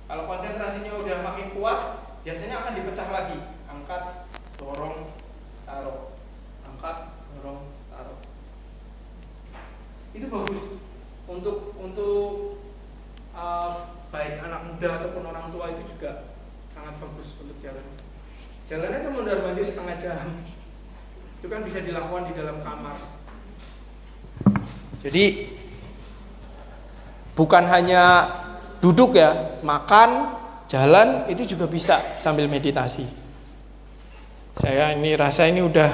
Kalau konsentrasinya udah makin kuat, biasanya akan dipecah lagi. Angkat, dorong, taruh. Angkat, dorong, taruh. Itu bagus untuk baik anak muda ataupun orang tua, itu juga sangat bagus untuk jalan. Jalannya cuma mondar-mandir setengah jam. Itu kan bisa dilakukan di dalam kamar. Jadi bukan hanya duduk ya, makan, jalan itu juga bisa sambil meditasi. Saya ini rasa ini udah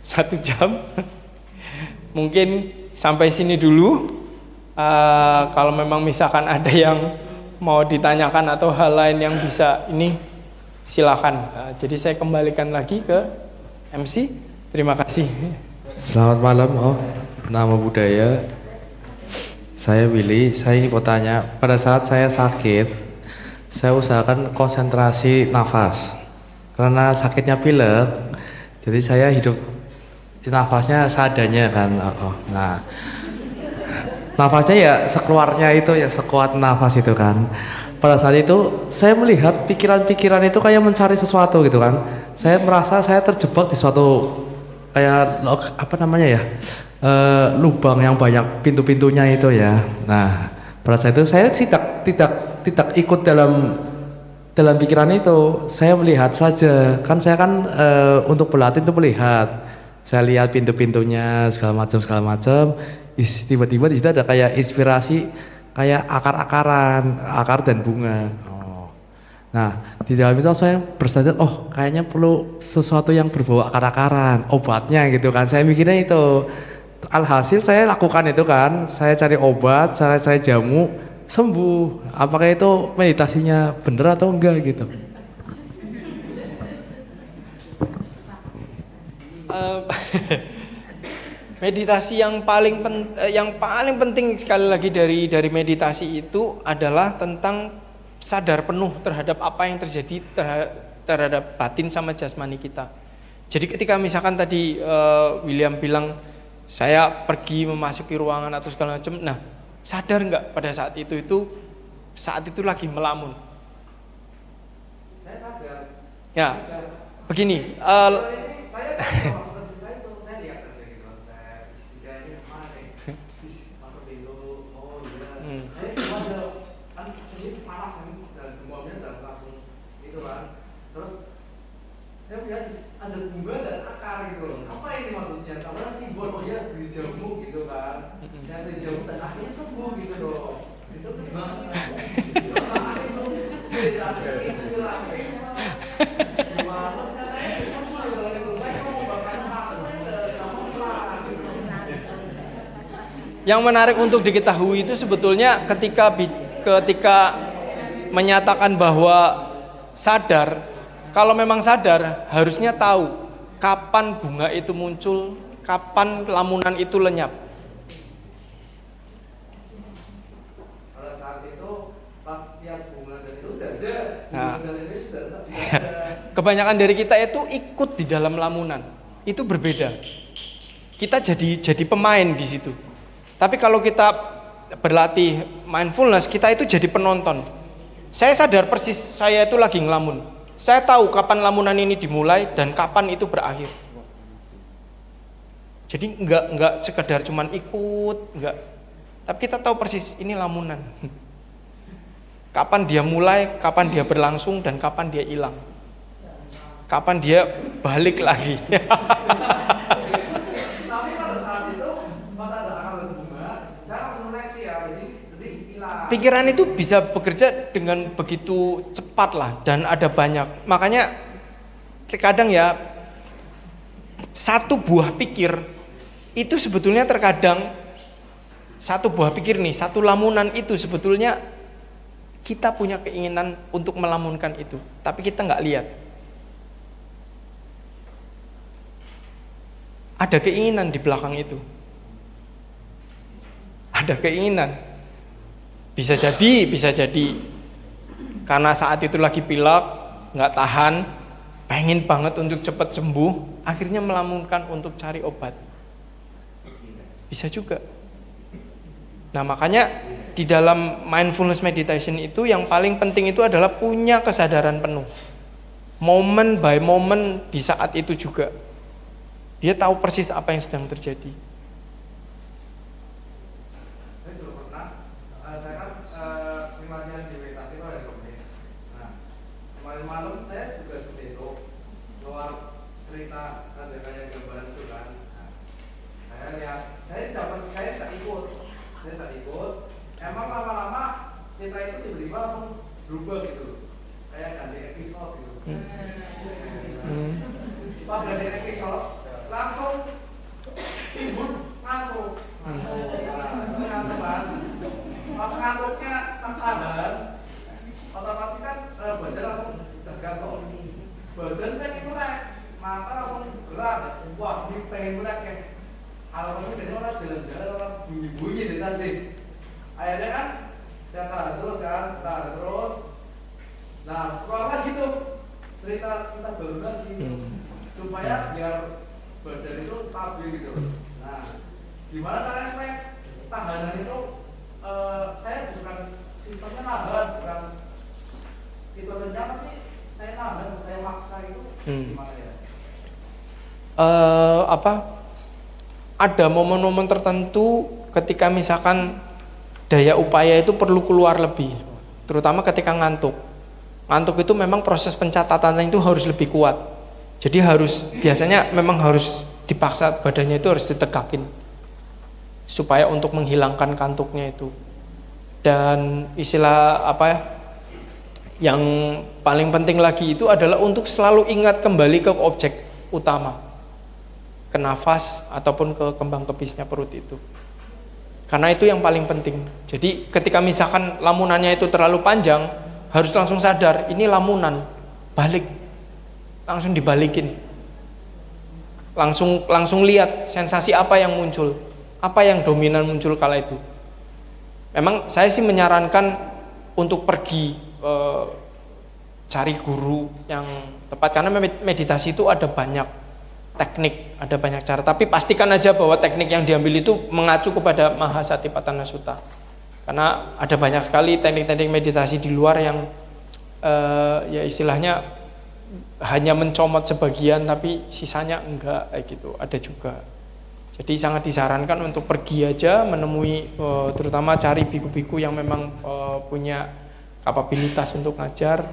1 jam. Mungkin sampai sini dulu. Kalau memang misalkan ada yang mau ditanyakan atau hal lain yang bisa ini, silakan. Jadi saya kembalikan lagi ke MC. Terima kasih. Selamat malam, nama budaya. Saya Willy. Saya ini mau tanya, pada saat saya sakit, saya usahakan konsentrasi nafas. Karena sakitnya pilek, jadi saya hidup nafasnya seadanya kan. Nah, nafasnya ya sekeluarnya itu ya, sekuat nafas itu kan. Pada saat itu saya melihat pikiran-pikiran itu kayak mencari sesuatu gitu kan. Saya merasa saya terjebak di suatu kayak apa namanya ya, lubang yang banyak pintu-pintunya itu ya. Nah, pada saat itu saya tidak ikut dalam pikiran itu. Saya melihat saja kan, saya kan untuk berlatih itu melihat. Saya lihat pintu-pintunya segala macam. Tiba-tiba di situ ada kayak inspirasi, kayak akar dan bunga. Nah, di dalam itu saya bersadar, oh kayaknya perlu sesuatu yang berbau akar-akaran, obatnya gitu kan. Saya mikirnya itu. Alhasil saya lakukan itu kan, saya cari obat, saya jamu, sembuh. Apakah itu meditasinya benar atau enggak gitu? Meditasi yang paling penting sekali lagi dari meditasi itu adalah tentang sadar penuh terhadap apa yang terjadi terhadap batin sama jasmani kita. Jadi ketika misalkan tadi William bilang saya pergi memasuki ruangan atau segala macam, nah sadar nggak pada saat itu lagi melamun? Saya sadar. Ya, begini. Ada bunga dan akar gitu. Apa ini maksudnya? Karena simbol dia beli jamu gitu kan. Saya beli jamu dan akhirnya sembuh gitu loh. Itu gimana? Yang menarik untuk diketahui itu sebetulnya ketika menyatakan bahwa sadar. Kalau memang sadar, harusnya tahu kapan bunga itu muncul, kapan lamunan itu lenyap. Pada saat itu, pas lihat bunga dan itu udah ada. Nah, Ini sudah ada. kebanyakan dari kita itu ikut di dalam lamunan, itu berbeda. Kita jadi pemain di situ. Tapi kalau kita berlatih mindfulness, kita itu jadi penonton. Saya sadar persis saya itu lagi ngelamun. Saya tahu kapan lamunan ini dimulai dan kapan itu berakhir. Jadi enggak sekedar cuman ikut, enggak. Tapi kita tahu persis ini lamunan. Kapan dia mulai, kapan dia berlangsung, dan kapan dia hilang. Kapan dia balik lagi. Tapi pada saat itu, pas ada akar dan bunga, saya langsung koneksi ya, jadi hilang. Pikiran itu bisa bekerja dengan begitu cepat lah, dan ada banyak. Makanya terkadang ya, satu buah pikir itu sebetulnya terkadang satu buah pikir nih, satu lamunan itu sebetulnya kita punya keinginan untuk melamunkan itu, tapi kita nggak lihat. Ada keinginan di belakang itu. Ada keinginan. Bisa jadi karena saat itu lagi pilek, nggak tahan, pengen banget untuk cepat sembuh, akhirnya melamunkan untuk cari obat. Bisa juga. Nah, makanya di dalam mindfulness meditation itu yang paling penting itu adalah punya kesadaran penuh. Moment by moment di saat itu juga. Dia tahu persis apa yang sedang terjadi. Saya juga pernah, saya kan latihan di meditasi itu ada komplain. Nah, kemarin malam saya juga seperti itu, keluar cerita ada kayak gambaran itu kan. Nah, saya lihat, saya tak ikut. Emang lama-lama cerita itu tiba-tiba langsung berubah gitu, kayak ganti episode gitu. Pas ganti episode langsung timbul ngantuk. Pas ngantuknya tertahan, otomatis kan badan langsung tergantung. Badan kan melek, mata langsung gerak. Wah, ini pengen melek ya. Kalau ini dari orang jalan-jalan orang bunyi-bunyi dari tadi. Akhirnya kan saya tahan terus. Nah, keluar lagi tuh cerita baru lagi supaya biar badan itu stabil gitu. Nah, gimana caranya supaya tahanan itu saya bukan sistemnya nahan, bukan itu kencang tapi saya nahan, saya maksa itu gimana ya? Ada momen-momen tertentu ketika misalkan daya upaya itu perlu keluar lebih, terutama ketika ngantuk. Ngantuk itu memang proses pencatatan itu harus lebih kuat. Jadi biasanya memang harus dipaksa, badannya itu harus ditegakin supaya untuk menghilangkan kantuknya itu. Dan istilah yang paling penting lagi itu adalah untuk selalu ingat kembali ke objek utama, ke nafas ataupun ke kembang kepisnya perut itu. Karena itu yang paling penting. Jadi ketika misalkan lamunannya itu terlalu panjang, harus langsung sadar ini lamunan, balik, langsung dibalikin, langsung lihat sensasi apa yang muncul, apa yang dominan muncul kala itu. Memang saya sih menyarankan untuk pergi cari guru yang tepat, karena meditasi itu ada banyak teknik, ada banyak cara, tapi pastikan aja bahwa teknik yang diambil itu mengacu kepada Mahasatipatthana Sutta. Karena ada banyak sekali teknik-teknik meditasi di luar yang ya istilahnya hanya mencomot sebagian tapi sisanya enggak, kayak gitu, ada juga. Jadi sangat disarankan untuk pergi aja menemui, terutama cari biku-biku yang memang punya kapabilitas untuk ngajar.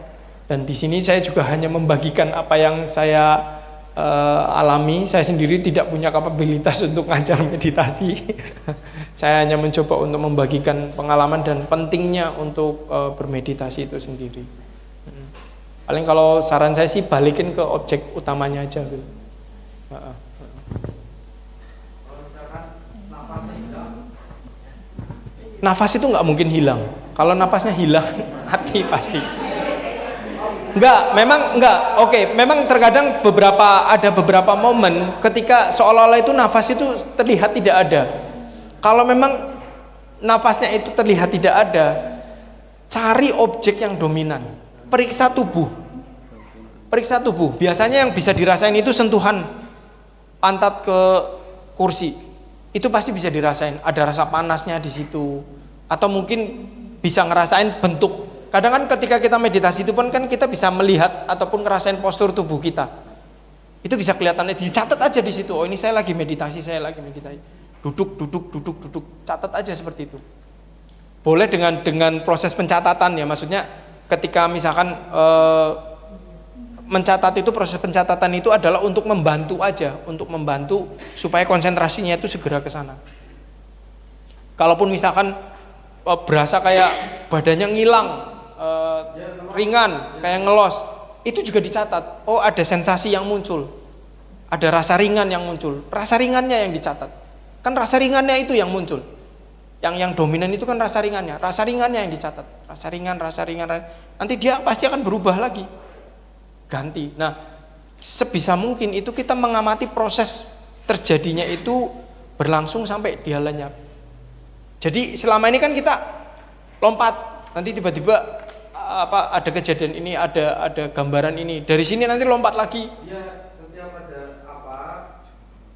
Dan di sini saya juga hanya membagikan apa yang saya alami. Saya sendiri tidak punya kapabilitas untuk ngajar meditasi. Saya hanya mencoba untuk membagikan pengalaman dan pentingnya untuk bermeditasi itu sendiri. Paling kalau saran saya sih balikin ke objek utamanya aja gitu. Nafas itu nggak mungkin hilang. Kalau nafasnya hilang, hati pasti. Memang terkadang ada beberapa momen ketika seolah-olah itu nafas itu terlihat tidak ada. Kalau memang nafasnya itu terlihat tidak ada, cari objek yang dominan. Periksa tubuh. Biasanya yang bisa dirasain itu sentuhan pantat ke kursi. Itu pasti bisa dirasain. Ada rasa panasnya di situ. Atau mungkin bisa ngerasain bentuk. Kadang kan ketika kita meditasi itu pun kan kita bisa melihat ataupun ngerasain postur tubuh kita. Itu bisa kelihatan, dicatat aja di situ. Oh, ini saya lagi meditasi. Duduk. Catat aja seperti itu. Boleh dengan proses pencatatan ya, maksudnya ketika misalkan mencatat itu, proses pencatatan itu adalah untuk membantu supaya konsentrasinya itu segera ke sana. Kalaupun misalkan berasa kayak badannya ngilang, ringan, kayak ngelos, itu juga dicatat. Oh, ada sensasi yang muncul, ada rasa ringan yang muncul, rasa ringannya yang dicatat. Kan rasa ringannya itu yang muncul, yang dominan itu kan rasa ringannya yang dicatat. Rasa ringan. Nanti dia pasti akan berubah lagi, ganti. Nah, sebisa mungkin itu kita mengamati proses terjadinya itu berlangsung sampai dia lenyap. Jadi selama ini kan kita lompat, nanti tiba-tiba ada kejadian ini, ada gambaran ini, dari sini nanti lompat lagi. Iya, setiap ada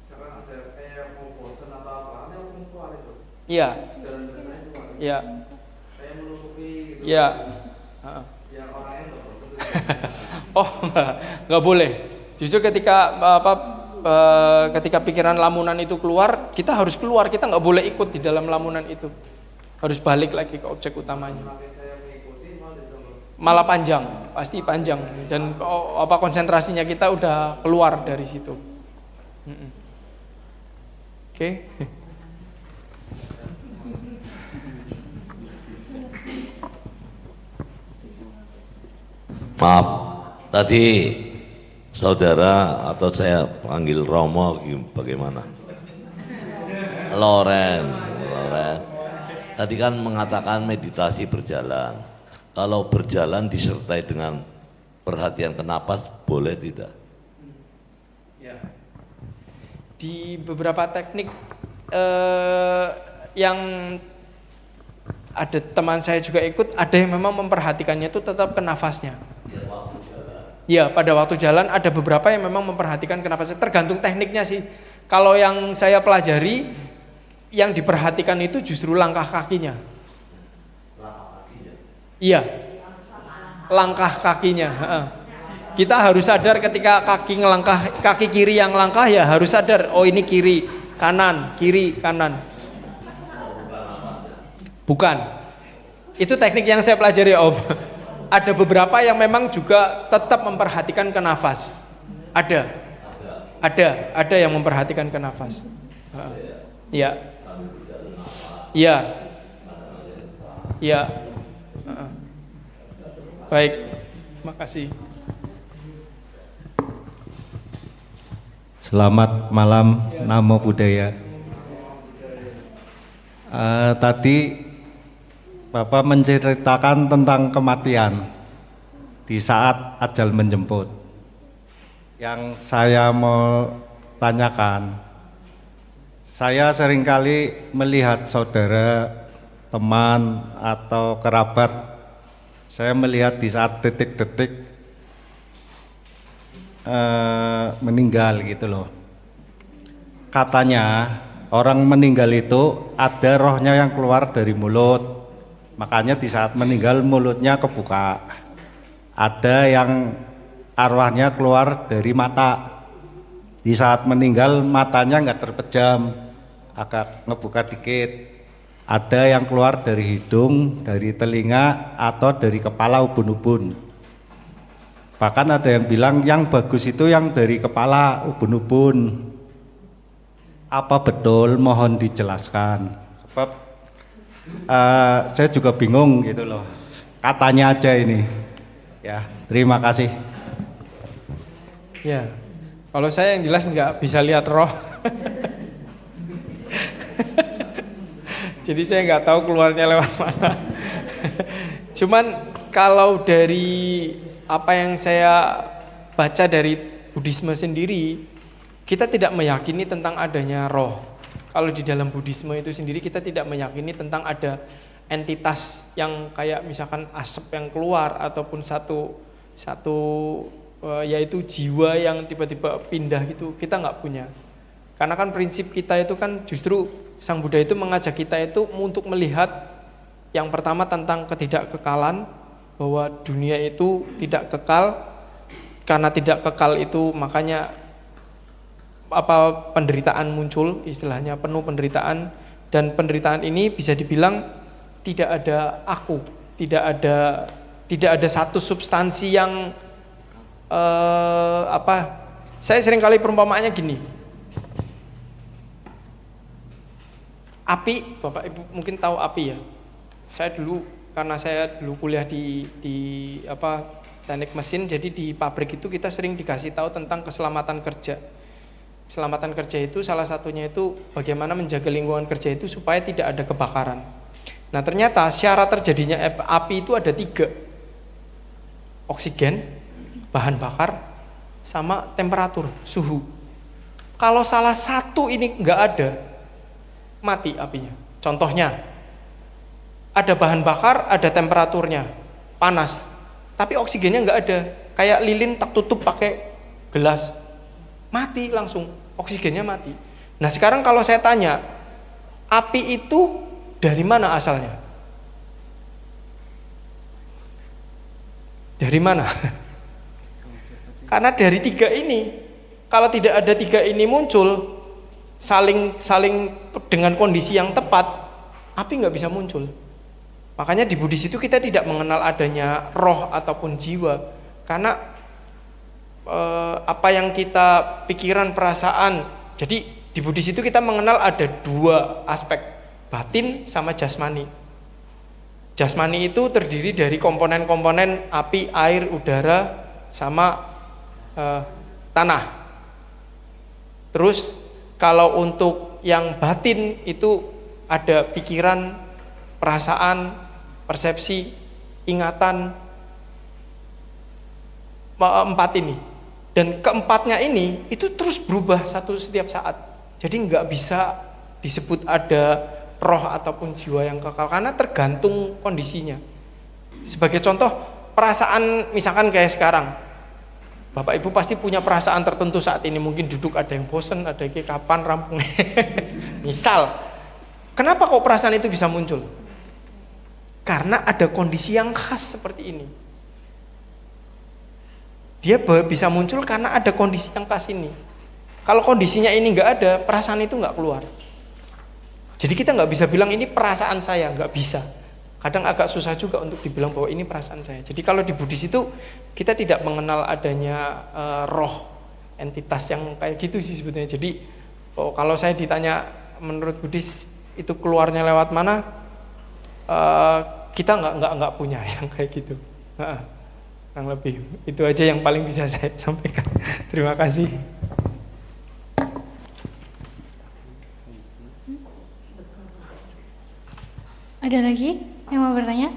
misalkan ada kayak mau bosan atau apa, nanti langsung keluar itu. Iya. Jalan-jalan itu. Iya. Kayak menutupi gitu. Iya. Yang orangnya nggak bosan. Oh, nggak boleh. Justru ketika pikiran lamunan itu keluar, kita harus keluar, kita nggak boleh ikut di dalam lamunan itu, harus balik lagi ke objek utamanya. Malah pasti panjang, dan konsentrasinya kita udah keluar dari situ. Oke. Maaf, tadi saudara atau saya panggil Romo bagaimana? Loren. Tadi kan mengatakan meditasi berjalan. Kalau berjalan disertai dengan perhatian ke napas, boleh tidak? Ya. Di beberapa teknik yang ada teman saya juga ikut, ada yang memang memperhatikannya itu tetap ke nafasnya. Ya, pada waktu jalan ada beberapa yang memang memperhatikan ke nafasnya, tergantung tekniknya sih. Kalau yang saya pelajari, yang diperhatikan itu justru langkah kakinya. Iya, langkah kakinya. Kita harus sadar ketika kaki kiri yang langkah ya harus sadar, oh ini kiri, kanan, bukan. Itu teknik yang saya pelajari, Om. Ada beberapa yang memang juga tetap memperhatikan ke nafas. Ada yang memperhatikan ke nafas. Iya. Iya. Iya. Baik. Makasih. Selamat malam, Namo Buddhaya. Tadi Bapak menceritakan tentang kematian di saat ajal menjemput. Yang saya mau tanyakan, saya seringkali melihat saudara, teman, atau kerabat, saya melihat di saat detik-detik meninggal gitu loh. Katanya orang meninggal itu ada rohnya yang keluar dari mulut. Makanya di saat meninggal mulutnya kebuka. Ada yang arwahnya keluar dari mata. Di saat meninggal matanya nggak terpejam, agak ngebuka dikit. Ada yang keluar dari hidung, dari telinga, atau dari kepala ubun-ubun. Bahkan ada yang bilang yang bagus itu yang dari kepala ubun-ubun. Apa betul? Mohon dijelaskan. Sebab saya juga bingung gitu loh, katanya aja ini. Ya, terima kasih. Ya, kalau saya yang jelas nggak bisa lihat roh. Jadi saya nggak tahu keluarnya lewat mana. Cuman kalau dari apa yang saya baca dari Buddhisme sendiri, kita tidak meyakini tentang adanya roh. Kalau di dalam Buddhisme itu sendiri kita tidak meyakini tentang ada entitas yang kayak misalkan asap yang keluar ataupun satu yaitu jiwa yang tiba-tiba pindah gitu, kita nggak punya. Karena kan prinsip kita itu kan justru Sang Buddha itu mengajak kita itu untuk melihat yang pertama tentang ketidakkekalan, bahwa dunia itu tidak kekal, karena tidak kekal itu makanya penderitaan muncul, istilahnya penuh penderitaan, dan penderitaan ini bisa dibilang tidak ada aku, tidak ada satu substansi yang saya sering kali perumpamaannya gini, api, Bapak Ibu mungkin tahu api ya. Karena saya dulu kuliah di teknik mesin, jadi di pabrik itu kita sering dikasih tahu tentang keselamatan kerja. Keselamatan kerja itu salah satunya itu bagaimana menjaga lingkungan kerja itu supaya tidak ada kebakaran. Nah ternyata syarat terjadinya api itu ada 3. Oksigen, bahan bakar, sama temperatur, suhu. Kalau salah satu ini nggak ada, mati apinya. Contohnya, ada bahan bakar, ada temperaturnya, panas, tapi oksigennya nggak ada. Kayak lilin tak tutup pakai gelas, mati langsung, oksigennya mati. Nah sekarang kalau saya tanya, api itu dari mana asalnya? Dari mana? Karena dari 3 ini, kalau tidak ada 3 ini muncul, saling dengan kondisi yang tepat, api nggak bisa muncul. Makanya di Buddhis itu kita tidak mengenal adanya roh ataupun jiwa, karena apa yang kita pikiran, perasaan. Jadi di Buddhis itu kita mengenal ada 2 aspek, batin sama jasmani. Jasmani itu terdiri dari komponen-komponen api, air, udara, sama tanah. Terus kalau untuk yang batin itu ada pikiran, perasaan, persepsi, ingatan, 4 ini. Dan keempatnya ini itu terus berubah setiap saat. Jadi nggak bisa disebut ada roh ataupun jiwa yang kekal, karena tergantung kondisinya. Sebagai contoh, perasaan misalkan kayak sekarang, Bapak Ibu pasti punya perasaan tertentu saat ini, mungkin duduk ada yang bosen, ada yang kapan rampung. Misal, kenapa kok perasaan itu bisa muncul? Karena ada kondisi yang khas seperti ini. Dia bisa muncul karena ada kondisi yang khas ini. Kalau kondisinya ini nggak ada, perasaan itu nggak keluar. Jadi kita nggak bisa bilang ini perasaan saya, nggak bisa. Kadang agak susah juga untuk dibilang bahwa ini perasaan saya. Jadi kalau di Buddhis itu kita tidak mengenal adanya roh, entitas yang kayak gitu sih sebetulnya. Jadi kalau saya ditanya menurut Buddhis itu keluarnya lewat mana, kita nggak punya yang kayak gitu. Kurang lebih itu aja yang paling bisa saya sampaikan. Terima kasih. Ada lagi yang mau bertanya?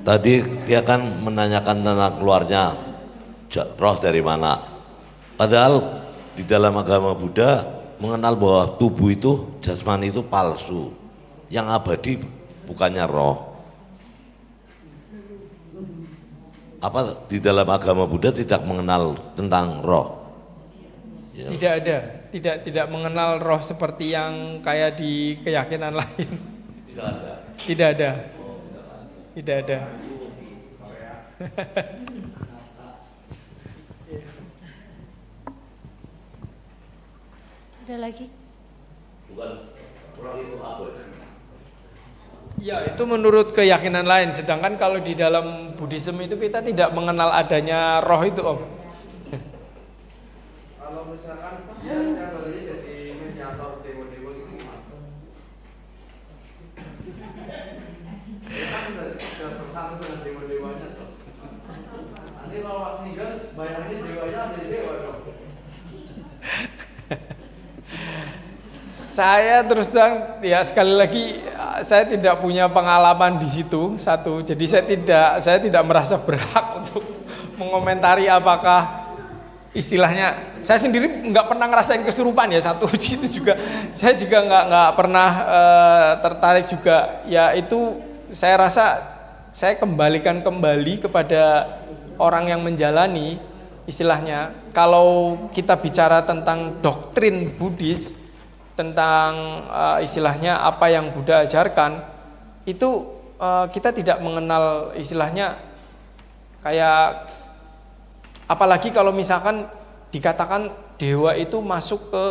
Tadi dia kan menanyakan tentang keluarnya roh dari mana. Padahal di dalam agama Buddha mengenal bahwa tubuh itu, jasmani itu palsu. Yang abadi bukannya roh. Apa di dalam agama Buddha tidak mengenal tentang roh? Ya. Tidak ada, tidak mengenal roh seperti yang kayak di keyakinan lain. Tidak ada. Tidak ada. Tidak ada. Ada lagi? Bukan roh itu apa? Ya, itu menurut keyakinan lain. Sedangkan kalau di dalam Buddhisme itu kita tidak mengenal adanya roh itu, Om. Kalau misalkan dia setiap hari jadi mediator dewa-dewa itu gimana? Dia kan sudah bersatu dengan dewa-dewanya tuh. Nanti kalau meninggal bayangin dewanya ada dewa dong. Saya terus terang ya sekali lagi saya tidak punya pengalaman di situ satu. Jadi saya tidak merasa berhak untuk mengomentari apakah istilahnya, saya sendiri nggak pernah ngerasain kesurupan ya satu. Itu juga saya juga nggak pernah tertarik juga. Ya itu saya rasa saya kembalikan kembali kepada orang yang menjalani istilahnya. Kalau kita bicara tentang doktrin Buddhis, tentang istilahnya apa yang Buddha ajarkan, itu kita tidak mengenal istilahnya kayak, apalagi kalau misalkan dikatakan dewa itu masuk ke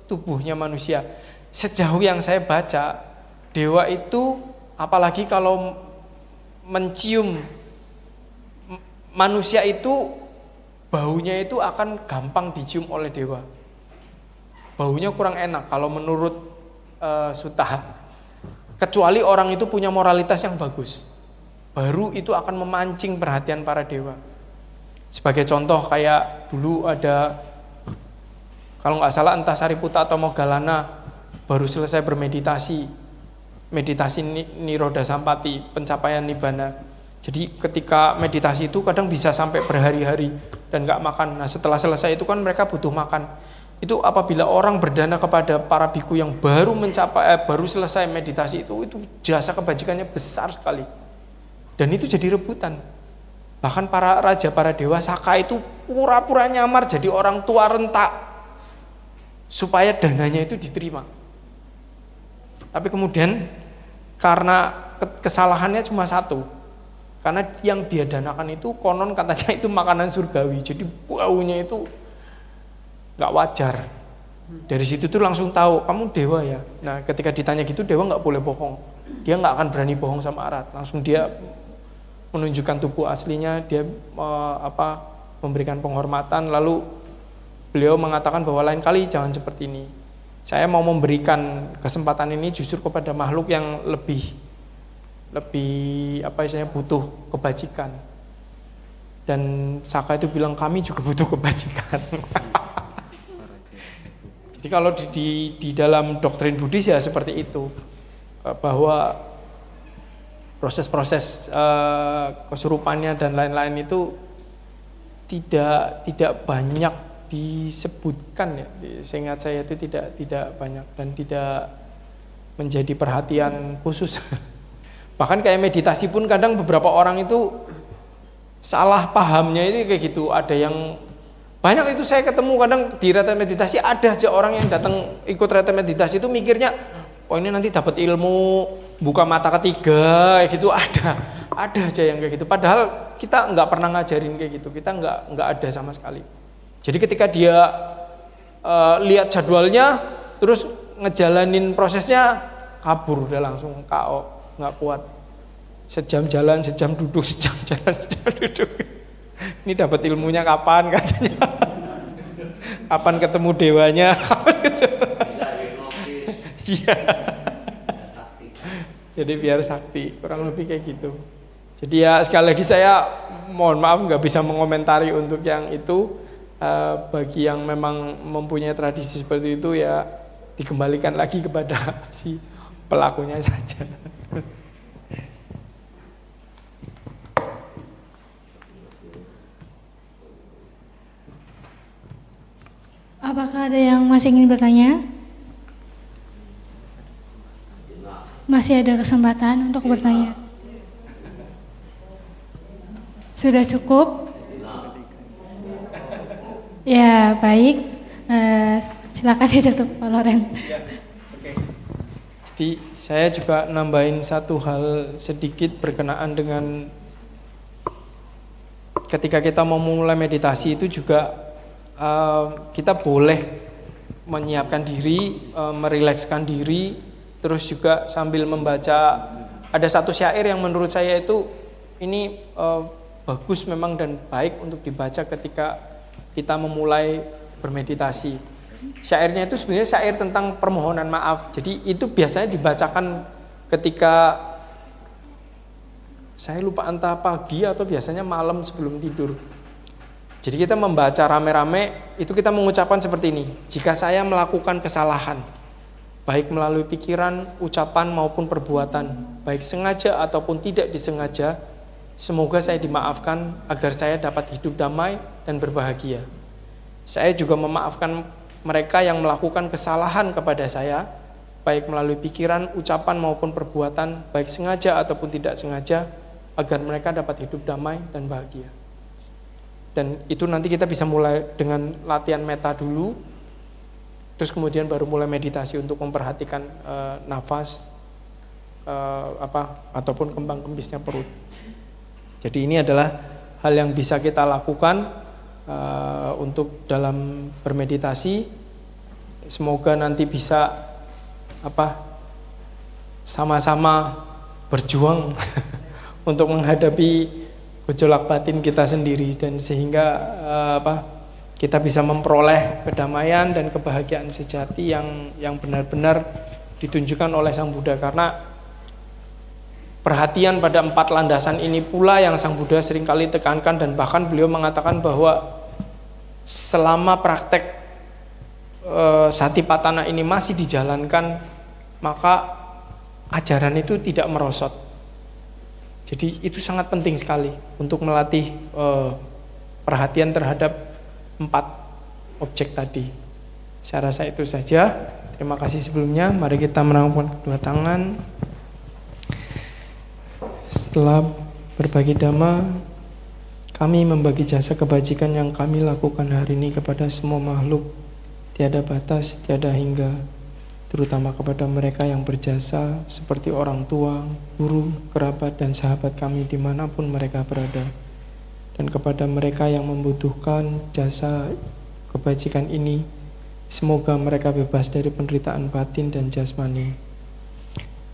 tubuhnya manusia. Sejauh yang saya baca, dewa itu apalagi kalau mencium manusia itu, baunya itu akan gampang dicium oleh dewa. Baunya kurang enak kalau menurut Sutta. Kecuali orang itu punya moralitas yang bagus, baru itu akan memancing perhatian para dewa. Sebagai contoh kayak dulu ada, kalau nggak salah entah Sariputta atau Moggallana baru selesai bermeditasi, meditasi Nirodha Sampati, pencapaian Nibbana. Jadi ketika meditasi itu kadang bisa sampai berhari-hari dan nggak makan. Nah setelah selesai itu kan mereka butuh makan. Itu apabila orang berdana kepada para biku yang baru baru selesai meditasi itu jasa kebajikannya besar sekali. Dan itu jadi rebutan. Bahkan para raja, para dewa Saka itu pura-pura nyamar jadi orang tua rentak supaya dananya itu diterima. Tapi kemudian karena kesalahannya cuma satu. Karena yang dia danakan itu konon katanya itu makanan surgawi. Jadi baunya itu nggak wajar. Dari situ tuh langsung tahu kamu dewa ya. Nah ketika ditanya gitu, dewa nggak boleh bohong. Dia nggak akan berani bohong sama Arat. Langsung dia menunjukkan tubuh aslinya, dia memberikan penghormatan. Lalu beliau mengatakan bahwa lain kali jangan seperti ini. Saya mau memberikan kesempatan ini justru kepada makhluk yang lebih butuh kebajikan. Dan Saka itu bilang kami juga butuh kebajikan. Jadi kalau di dalam doktrin Buddhis ya seperti itu, bahwa proses-proses kesurupannya dan lain-lain itu tidak banyak disebutkan ya. Seingat saya itu tidak banyak dan tidak menjadi perhatian khusus. Bahkan kayak meditasi pun kadang beberapa orang itu salah pahamnya itu kayak gitu. Ada yang banyak itu saya ketemu kadang di retret meditasi ada aja orang yang datang ikut retret meditasi itu mikirnya, oh ini nanti dapat ilmu buka mata ketiga kayak gitu. Ada aja yang kayak gitu. Padahal kita nggak pernah ngajarin kayak gitu. Kita nggak ada sama sekali. Jadi ketika dia lihat jadwalnya, terus ngejalanin prosesnya kabur, udah langsung KO, nggak kuat. Sejam jalan, sejam duduk, sejam jalan, sejam duduk. Ini dapat ilmunya kapan katanya? Kapan ketemu dewanya? Iya. Jadi biar sakti, kurang lebih kayak gitu. Jadi ya sekali lagi saya mohon maaf nggak bisa mengomentari untuk yang itu. Bagi yang memang mempunyai tradisi seperti itu ya dikembalikan lagi kepada si pelakunya saja. Apakah ada yang masih ingin bertanya? Masih ada kesempatan untuk bertanya. Sudah cukup? Ya, baik. Silakan ditutup, Pak Loren. Ya, oke. Jadi saya juga nambahin satu hal sedikit berkenaan dengan ketika kita mau mulai meditasi itu juga kita boleh menyiapkan diri, merilekskan diri, terus juga sambil membaca. Ada satu syair yang menurut saya itu ini bagus memang dan baik untuk dibaca ketika kita memulai bermeditasi. Syairnya itu sebenarnya syair tentang permohonan maaf. Jadi itu biasanya dibacakan ketika saya lupa entah pagi atau biasanya malam sebelum tidur. Jadi kita membaca rame-rame itu kita mengucapkan seperti ini. Jika saya melakukan kesalahan, baik melalui pikiran, ucapan maupun perbuatan, baik sengaja ataupun tidak disengaja, semoga saya dimaafkan agar saya dapat hidup damai dan berbahagia. Saya juga memaafkan mereka yang melakukan kesalahan kepada saya, baik melalui pikiran, ucapan maupun perbuatan, baik sengaja ataupun tidak sengaja, agar mereka dapat hidup damai dan bahagia. Dan itu nanti kita bisa mulai dengan latihan meta dulu, terus kemudian baru mulai meditasi untuk memperhatikan nafas ataupun kembang kempisnya perut. Jadi ini adalah hal yang bisa kita lakukan untuk dalam bermeditasi. Semoga nanti bisa sama-sama berjuang untuk menghadapi gejolak batin kita sendiri dan sehingga kita bisa memperoleh kedamaian dan kebahagiaan sejati yang benar-benar ditunjukkan oleh Sang Buddha. Karena perhatian pada 4 landasan ini pula yang Sang Buddha seringkali tekankan, dan bahkan beliau mengatakan bahwa selama praktek Satipatthana ini masih dijalankan, maka ajaran itu tidak merosot. Jadi itu sangat penting sekali untuk melatih perhatian terhadap 4 objek tadi. Saya rasa itu saja. Terima kasih sebelumnya. Mari kita merangkul kedua tangan. Setelah berbagi dhamma, kami membagi jasa kebajikan yang kami lakukan hari ini kepada semua makhluk, tiada batas, tiada hingga, terutama kepada mereka yang berjasa seperti orang tua, guru, kerabat, dan sahabat kami dimanapun mereka berada, dan kepada mereka yang membutuhkan jasa kebajikan ini, semoga mereka bebas dari penderitaan batin dan jasmani.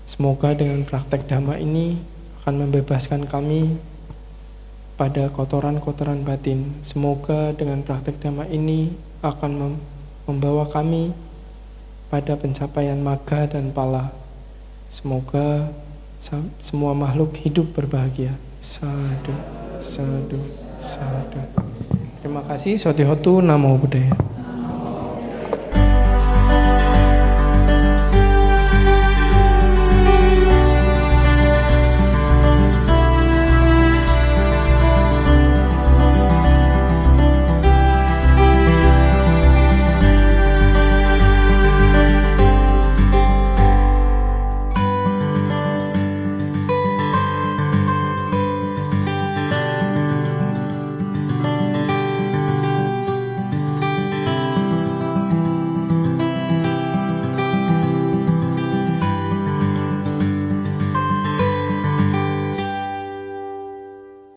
Semoga dengan praktek dhamma ini akan membebaskan kami pada kotoran-kotoran batin. Semoga dengan praktek dhamma ini akan membawa kami pada pencapaian magga dan pala. Semoga semua makhluk hidup berbahagia. Sadhu, sadhu, sadhu. Terima kasih. Sotihotu, Namo Buddhaya.